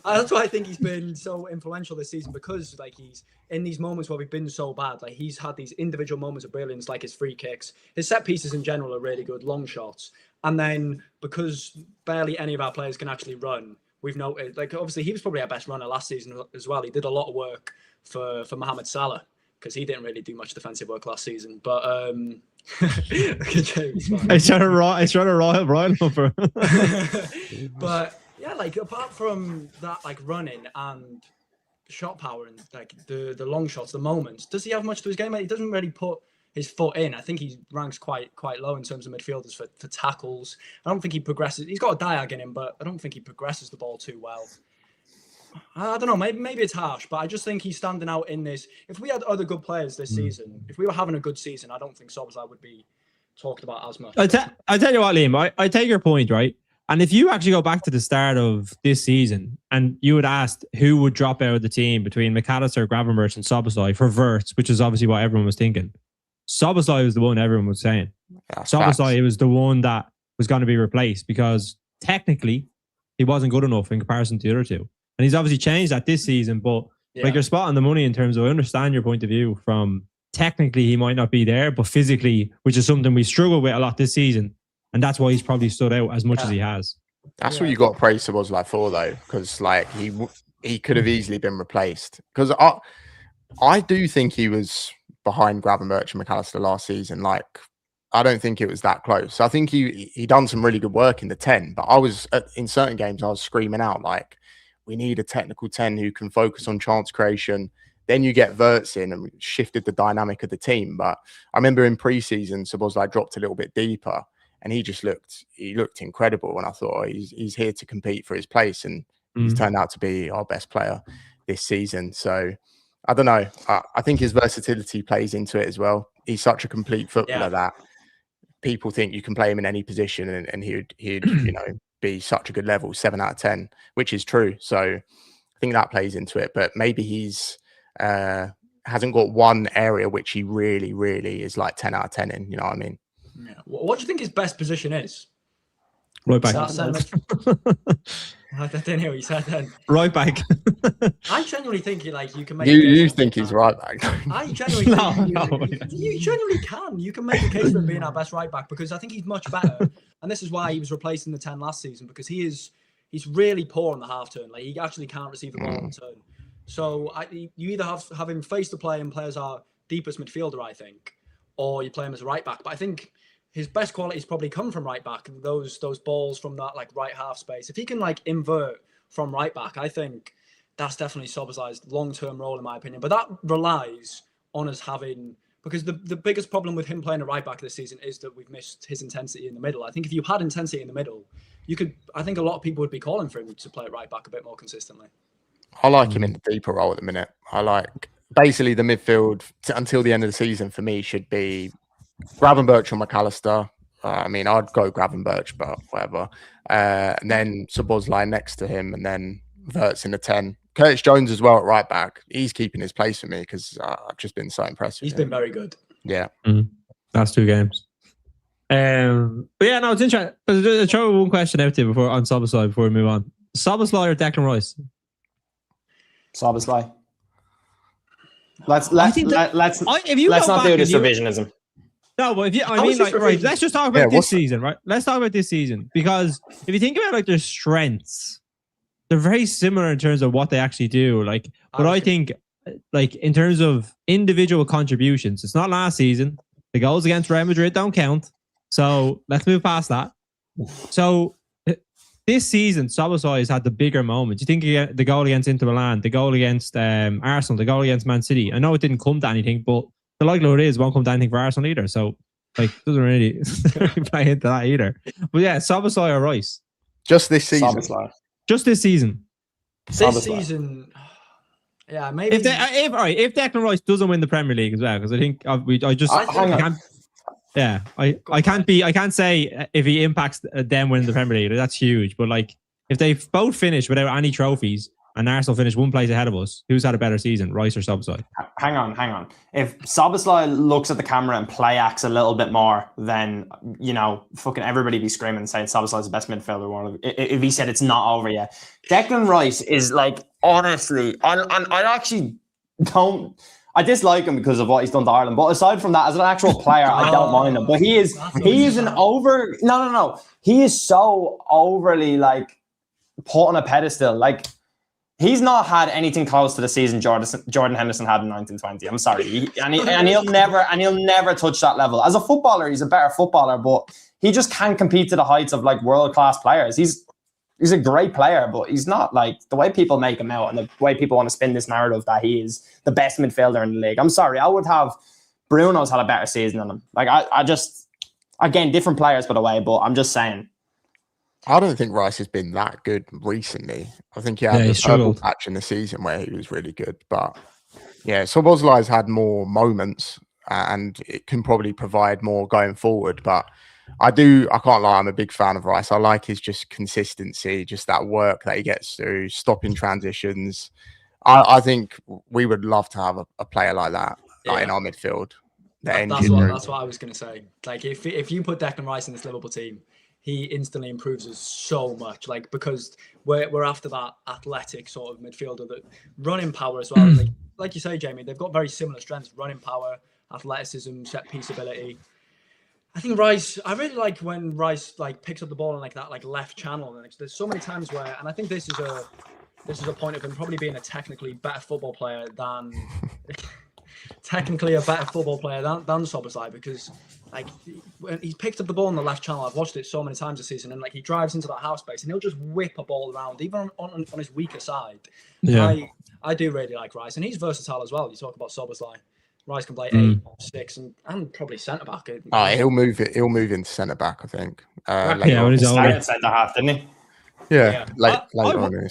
That's why I think he's been so influential this season, because like he's in these moments where we've been so bad, like he's had these individual moments of brilliance, like his free kicks, his set pieces in general are really good, long shots. And then because barely any of our players can actually run, we've noted, like obviously he was probably our best runner last season as well. He did a lot of work for Mohamed Salah, because he didn't really do much defensive work last season. But I trying to rile over. But yeah, like apart from that, like running and shot power and like the long shots, the moments, does he have much to his game? He doesn't really put his foot in. I think he ranks quite low in terms of midfielders for tackles. I don't think he progresses. He's got a diag in him, but I don't think he progresses the ball too well. I don't know, maybe it's harsh, but I just think he's standing out in this. If we had other good players this season, if we were having a good season, I don't think Szoboszlai would be talked about as much. I tell you what, Liam, I take your point, right? And if you actually go back to the start of this season and you had asked who would drop out of the team between McAllister, Gravenberch and Szoboszlai for Wirtz, which is obviously what everyone was thinking, Szoboszlai was the one everyone was saying. Szoboszlai was the one that was going to be replaced, because technically he wasn't good enough in comparison to the other two. And he's obviously changed that this season, but like you're spot on the money in terms of, I understand your point of view from technically he might not be there, but physically, which is something we struggle with a lot this season. And that's why he's probably stood out as much as he has. That's what you got to praise Szoboszlai for, though, because like he could have easily been replaced. Because I do think he was behind Gravenberch and McAllister last season. Like, I don't think it was that close. I think he done some really good work in the 10, but in certain games I was screaming out like, we need a technical 10 who can focus on chance creation. Then you get Wirtz in and shifted the dynamic of the team. But I remember in pre-season, Szoboszlai dropped a little bit deeper and he looked incredible. And I thought, he's here to compete for his place. And he's turned out to be our best player this season. So I don't know. I think his versatility plays into it as well. He's such a complete footballer that people think you can play him in any position and he'd be such a good level, 7 out of 10, which is true. So I think that plays into it. But maybe he's hasn't got one area which he really, really is like 10 out of 10 in. You know what I mean? Yeah. What do you think his best position is? Right back. I didn't hear what you said then. Right back. I genuinely think you can make. You think he's right back? I genuinely think you genuinely can. You can make a case for him being our best right back, because I think he's much better, and this is why he was replacing the 10 last season, because he's really poor on the half turn. Like, he actually can't receive the ball on turn. So you either have him face the play and play as our deepest midfielder, I think, or you play him as a right back. But I think his best qualities probably come from right back. Those balls from that like right half space. If he can like invert from right back, I think that's definitely Szoboszlai's long-term role in my opinion. But that relies on us having because the biggest problem with him playing a right back this season is that we've missed his intensity in the middle. I think if you had intensity in the middle, I think a lot of people would be calling for him to play right back a bit more consistently. I like him in the deeper role at the minute. I like basically the midfield until the end of the season for me should be Gravenberch or McAllister. I mean, I'd go Gravenberch, but whatever. And then Szoboszlai next to him, and then Wirtz in the 10. Curtis Jones as well at right back. He's keeping his place for me because I've just been so impressed with He's him. been very good. Yeah. Last 2 games. But yeah, no, it's interesting. I'll throw one question out to you on Szoboszlai before we move on. Szoboszlai or Declan Rice? Szoboszlai. Let's if you not go do this back revisionism. No, but right, let's just talk about this season, right? Let's talk about this season, because if you think about like their strengths, they're very similar in terms of what they actually do. Like, but I think like in terms of individual contributions, it's not last season. The goals against Real Madrid don't count. So let's move past that. So this season, Szoboszlai has had the bigger moments. You think the goal against Inter Milan, the goal against Arsenal, the goal against Man City. I know it didn't come to anything, but the likelihood is it won't come to anything for Arsenal either. So, like, doesn't really play into that either. But yeah, Szoboszlai or Rice? Just this season. Szoboszlai. Just this season. This season, yeah, maybe. If Declan Rice doesn't win the Premier League as well, because I think I can't say if he impacts them winning the Premier League. That's huge. But like, if they both finish without any trophies and Arsenal finish 1 place ahead of us, who's had a better season, Rice or Szoboszlai? Hang on. If Szoboszlai looks at the camera and play acts a little bit more, then, fucking everybody be screaming and saying Szoboszlai's the best midfielder. If he said it's not over yet. Declan Rice is like, honestly, I actually don't... I dislike him because of what he's done to Ireland. But aside from that, as an actual player, I don't mind him. But he is an over... No. He is so overly, like, put on a pedestal. Like, he's not had anything close to the season Jordan Henderson had in 1920. I'm sorry. He'll never touch that level. As a footballer, he's a better footballer, but he just can't compete to the heights of, like, world-class players. He's a great player, but he's not like the way people make him out and the way people want to spin this narrative that he is the best midfielder in the league. I'm sorry. I would have Bruno's had a better season than him. Like, I just, again, different players, by the way, but I'm just saying. I don't think Rice has been that good recently. I think he had a purple patch in the season where he was really good. But yeah, Szoboszlai's had more moments and it can probably provide more going forward. But I can't lie, I'm a big fan of Rice. I like his just consistency, just that work that he gets through, stopping transitions. I think we would love to have a player like that in our midfield. That's what I was going to say. Like, if you put Declan Rice in this Liverpool team, he instantly improves us so much. Like, because we're after that athletic sort of midfielder, that running power as well. Like you say, Jamie, they've got very similar strengths: running power, athleticism, set piece ability. I think Rice, I really like when Rice like picks up the ball in like that like left channel. And there's so many times where, and I think this is a point of him probably being a technically better football player than Szoboszlai, because like when he's picked up the ball in the left channel, I've watched it so many times this season, and like he drives into that half space and he'll just whip a ball around, even on his weaker side. Yeah, I do really like Rice, and he's versatile as well. You talk about Szoboszlai. Rice can play 8, 6, and probably centre back. He'll move into centre back, I think. When he's started centre half, didn't he? Yeah.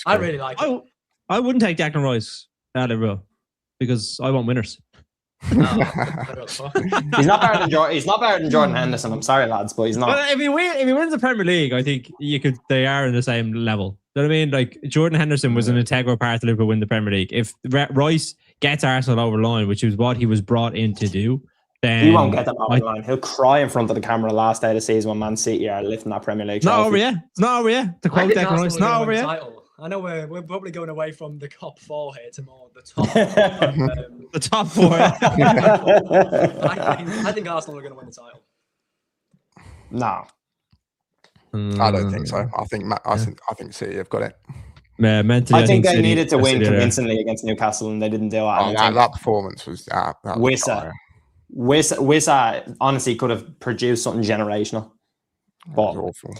I really like it. I wouldn't take Declan Rice out of Liverpool because I want winners. He's not better than Jordan Henderson. I'm sorry, lads, but he's not. But if he wins the Premier League, I think they are in the same level. You know what I mean? Like, Jordan Henderson was an integral part to Liverpool win the Premier League. If Rice gets Arsenal over the line, which is what he was brought in to do, then he won't get them over the line. He'll cry in front of the camera last day of the season when Man City are lifting that Premier League trophy. It's not over yet. To quote Declan Rice, not over yet. I know we're probably going away from the top 4 here to more the top. The top 4. I think Arsenal are going to win the title. No, I don't think so. I think City have got it. Yeah, mentally, I think they needed to win convincingly against Newcastle, and they didn't do it. That performance was Wissa honestly could have produced something generational. But awful.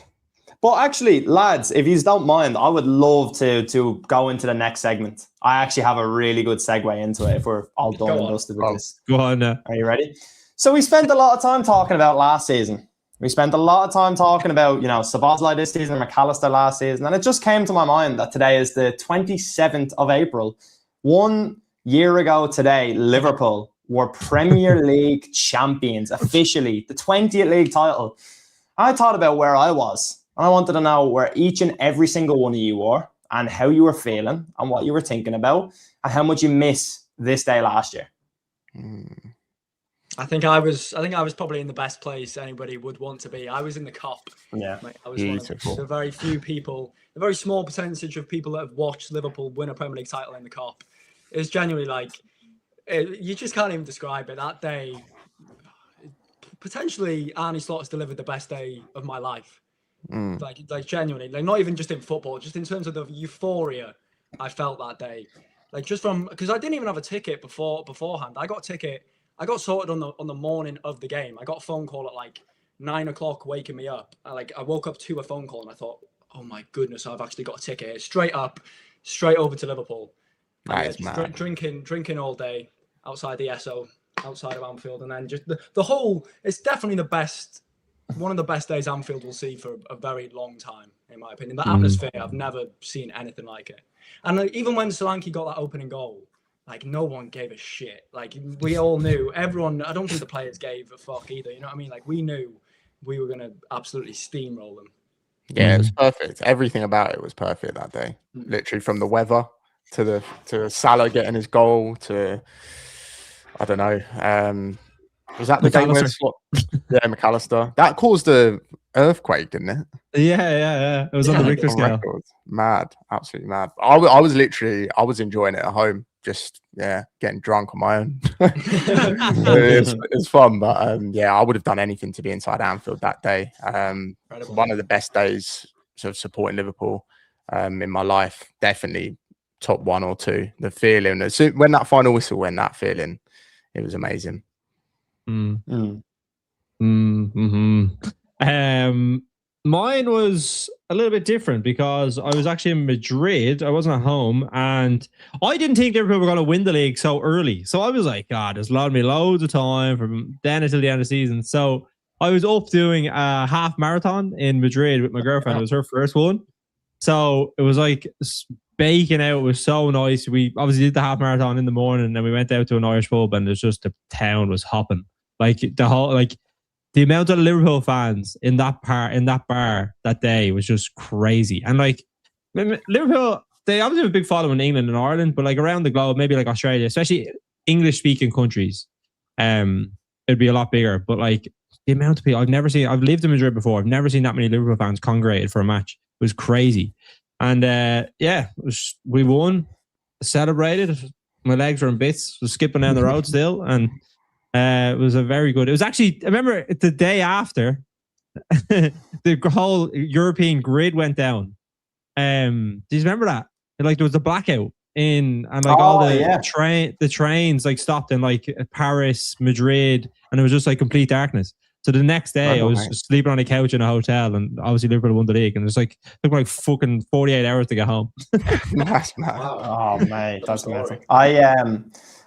But actually, lads, if you don't mind, I would love to go into the next segment. I actually have a really good segue into it if we're all done and dusted with this. Go on. Are you ready? So we spent a lot of time talking about last season. We spent a lot of time talking about, Szoboszlai this season, McAllister last season. And it just came to my mind that today is the 27th of April. 1 year ago today, Liverpool were Premier League champions officially, the 20th league title. I thought about where I was, and I wanted to know where each and every single one of you were, and how you were feeling, and what you were thinking about, and how much you miss this day last year. I think I was probably in the best place anybody would want to be. I was in the Cup. Yeah, I was one of the very few people, a very small percentage of people that have watched Liverpool win a Premier League title in the Cup. It was genuinely like, you just can't even describe it. That day, potentially Arne Slot's delivered the best day of my life. Like genuinely, like not even just in football, just in terms of the euphoria I felt that day. Like just because I didn't even have a ticket beforehand. I got sorted on the morning of the game. I got a phone call at like 9 o'clock waking me up. I woke up to a phone call and I thought, oh my goodness, I've actually got a ticket. Straight over to Liverpool. Nice, man. Drinking all day outside the SO, outside of Anfield, and then just the whole. It's definitely one of the best days Anfield will see for a very long time, in my opinion. The atmosphere, I've never seen anything like it. And even when Solanke got that opening goal, like no one gave a shit. Like we all knew. Everyone. I don't think the players gave a fuck either. You know what I mean? Like we knew we were gonna absolutely steamroll them. Yeah, it was perfect. Everything about it was perfect that day. Literally from the weather to Salah getting his goal to, I don't know. Was that the game where McAllister? That caused a earthquake, didn't it? Yeah. It was on the Richter scale. Mad, absolutely mad. I was enjoying it at home, just getting drunk on my own. It's fun, but I would have done anything to be inside Anfield that day. One of the best days of supporting Liverpool in my life. Definitely top 1 or 2. The feeling when that final whistle went, that feeling, it was amazing. Mine was a little bit different because I was actually in Madrid. I wasn't at home, and I didn't think Liverpool were going to win the league so early. So I was like, God, there's allowed me loads of time from then until the end of the season. So I was up doing a half marathon in Madrid with my girlfriend. It was her first one. So it was like baking out. It was so nice. We obviously did the half marathon in the morning, and then we went out to an Irish pub, and there's just the town was hopping. Like the amount of Liverpool fans in that bar that day was just crazy. And like Liverpool, they obviously have a big following in England and Ireland, but like around the globe, maybe like Australia, especially English speaking countries, it'd be a lot bigger. But like the amount of people I've lived in Madrid before. I've never seen that many Liverpool fans congregated for a match. It was crazy. And we won, celebrated. My legs were in bits, was skipping down the road still. And it was it was actually, I remember the day after the whole European grid went down. Do you remember that? Like there was a blackout the trains like stopped in like Paris, Madrid, and it was just like complete darkness. So the next day I was sleeping on a couch in a hotel, and obviously Liverpool won the league, and it took like fucking 48 hours to get home. Nice, man. Oh mate, that's amazing.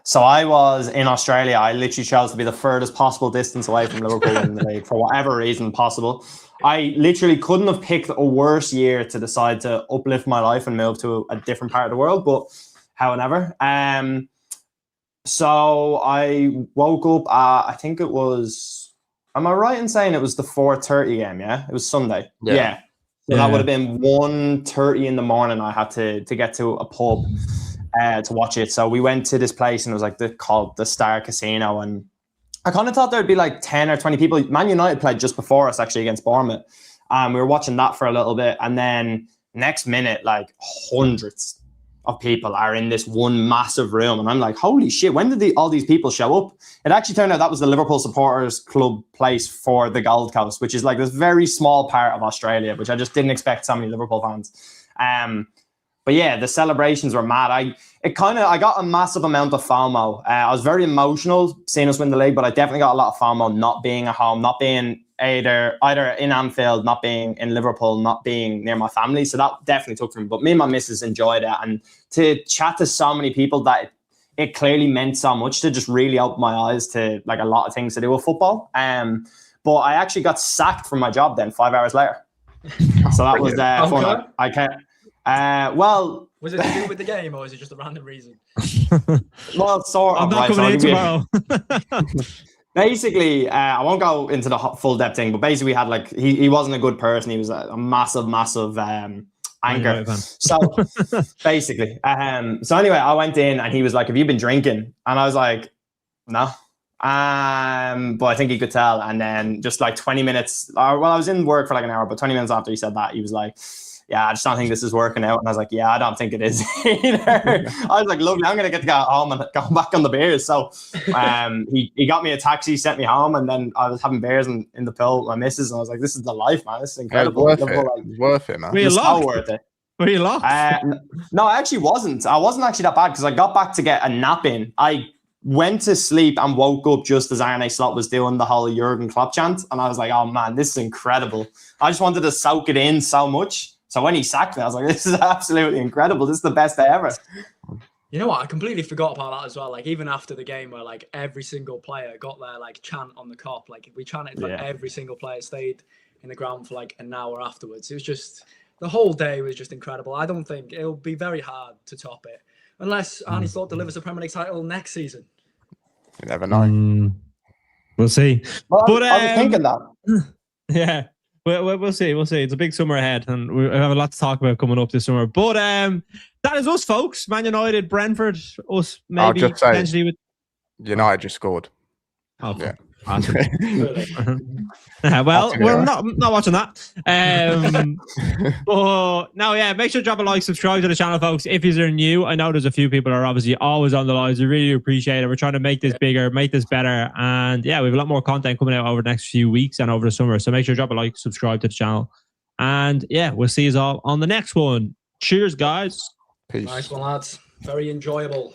So I was in Australia. I literally chose to be the furthest possible distance away from Liverpool in the league for whatever reason possible. I literally couldn't have picked a worse year to decide to uplift my life and move to a different part of the world, but however. So I woke up, I think it was, am I right in saying it was the 4:30 game, yeah? It was Sunday. Yeah. So that would have been 1:30 in the morning. I had to get to a pub to watch it. So we went to this place, and it was like called the Star Casino, and I kind of thought there'd be like 10 or 20 people. Man United played just before us actually against Bournemouth. We were watching that for a little bit, and then next minute, like hundreds of people are in this one massive room, and I'm like, holy shit, when did all these people show up? It actually turned out that was the Liverpool Supporters Club place for the Gold Coast, which is like this very small part of Australia, which I just didn't expect so many Liverpool fans. But yeah, the celebrations were mad. I got a massive amount of FOMO. I was very emotional seeing us win the league, but I definitely got a lot of FOMO not being at home, not being either in Anfield, not being in Liverpool, not being near my family. So that definitely took from me. But me and my missus enjoyed it. And to chat to so many people that it clearly meant so much to just really open my eyes to like a lot of things to do with football. But I actually got sacked from my job then 5 hours later. So that was fun. I can't. Well, was it to do with the game or is it just a random reason? Well, sort of. I'm not coming in tomorrow. Basically, I won't go into the full depth thing, but basically, we had like he wasn't a good person. He was a massive anchor. So basically, so anyway, I went in and he was like, "Have you been drinking?" And I was like, "No." But I think he could tell. And then just like 20 minutes, I was in work for like an hour, but 20 minutes after he said that, he was like, "Yeah, I just don't think this is working out." And I was like, "Yeah, I don't think it is either." I was like, "Lovely, I'm going to get to go home and go back on the beers." So he got me a taxi, sent me home, and then I was having beers in the pool with my missus, and I was like, "This is the life, man. This is incredible." It was worth it, man. Were you locked? So worth it. Were you locked? No, I actually wasn't. I wasn't actually that bad because I got back to get a nap in. I went to sleep and woke up just as Arne Slot was doing the whole Jurgen Klopp chant, and I was like, "Oh man, this is incredible." I just wanted to soak it in so much. So when he sacked me, I was like, "This is absolutely incredible. This is the best day ever." You know what? I completely forgot about that as well. Like even after the game, where like every single player got their like chant on the Kop. Like we chanted, like every single player stayed in the ground for like an hour afterwards. It was just the whole day was just incredible. I don't think it'll be very hard to top it unless Arne Slot delivers a Premier League title next season. You never know. We'll see. Well, But I was thinking that. Yeah. We'll see. We'll see. It's a big summer ahead, and we have a lot to talk about coming up this summer. But that is us, folks. Man United, Brentford, us maybe potentially with United just scored. Oh, yeah. Well, we're not watching that. But no, yeah, make sure to drop a like, subscribe to the channel, folks. If you're new, I know there's a few people are obviously always on the lives. We really appreciate it. We're trying to make this bigger, make this better, and yeah, we have a lot more content coming out over the next few weeks and over the summer. So make sure to drop a like, subscribe to the channel, and yeah, we'll see you all on the next one. Cheers, guys. Peace. Nice one, lads. Very enjoyable.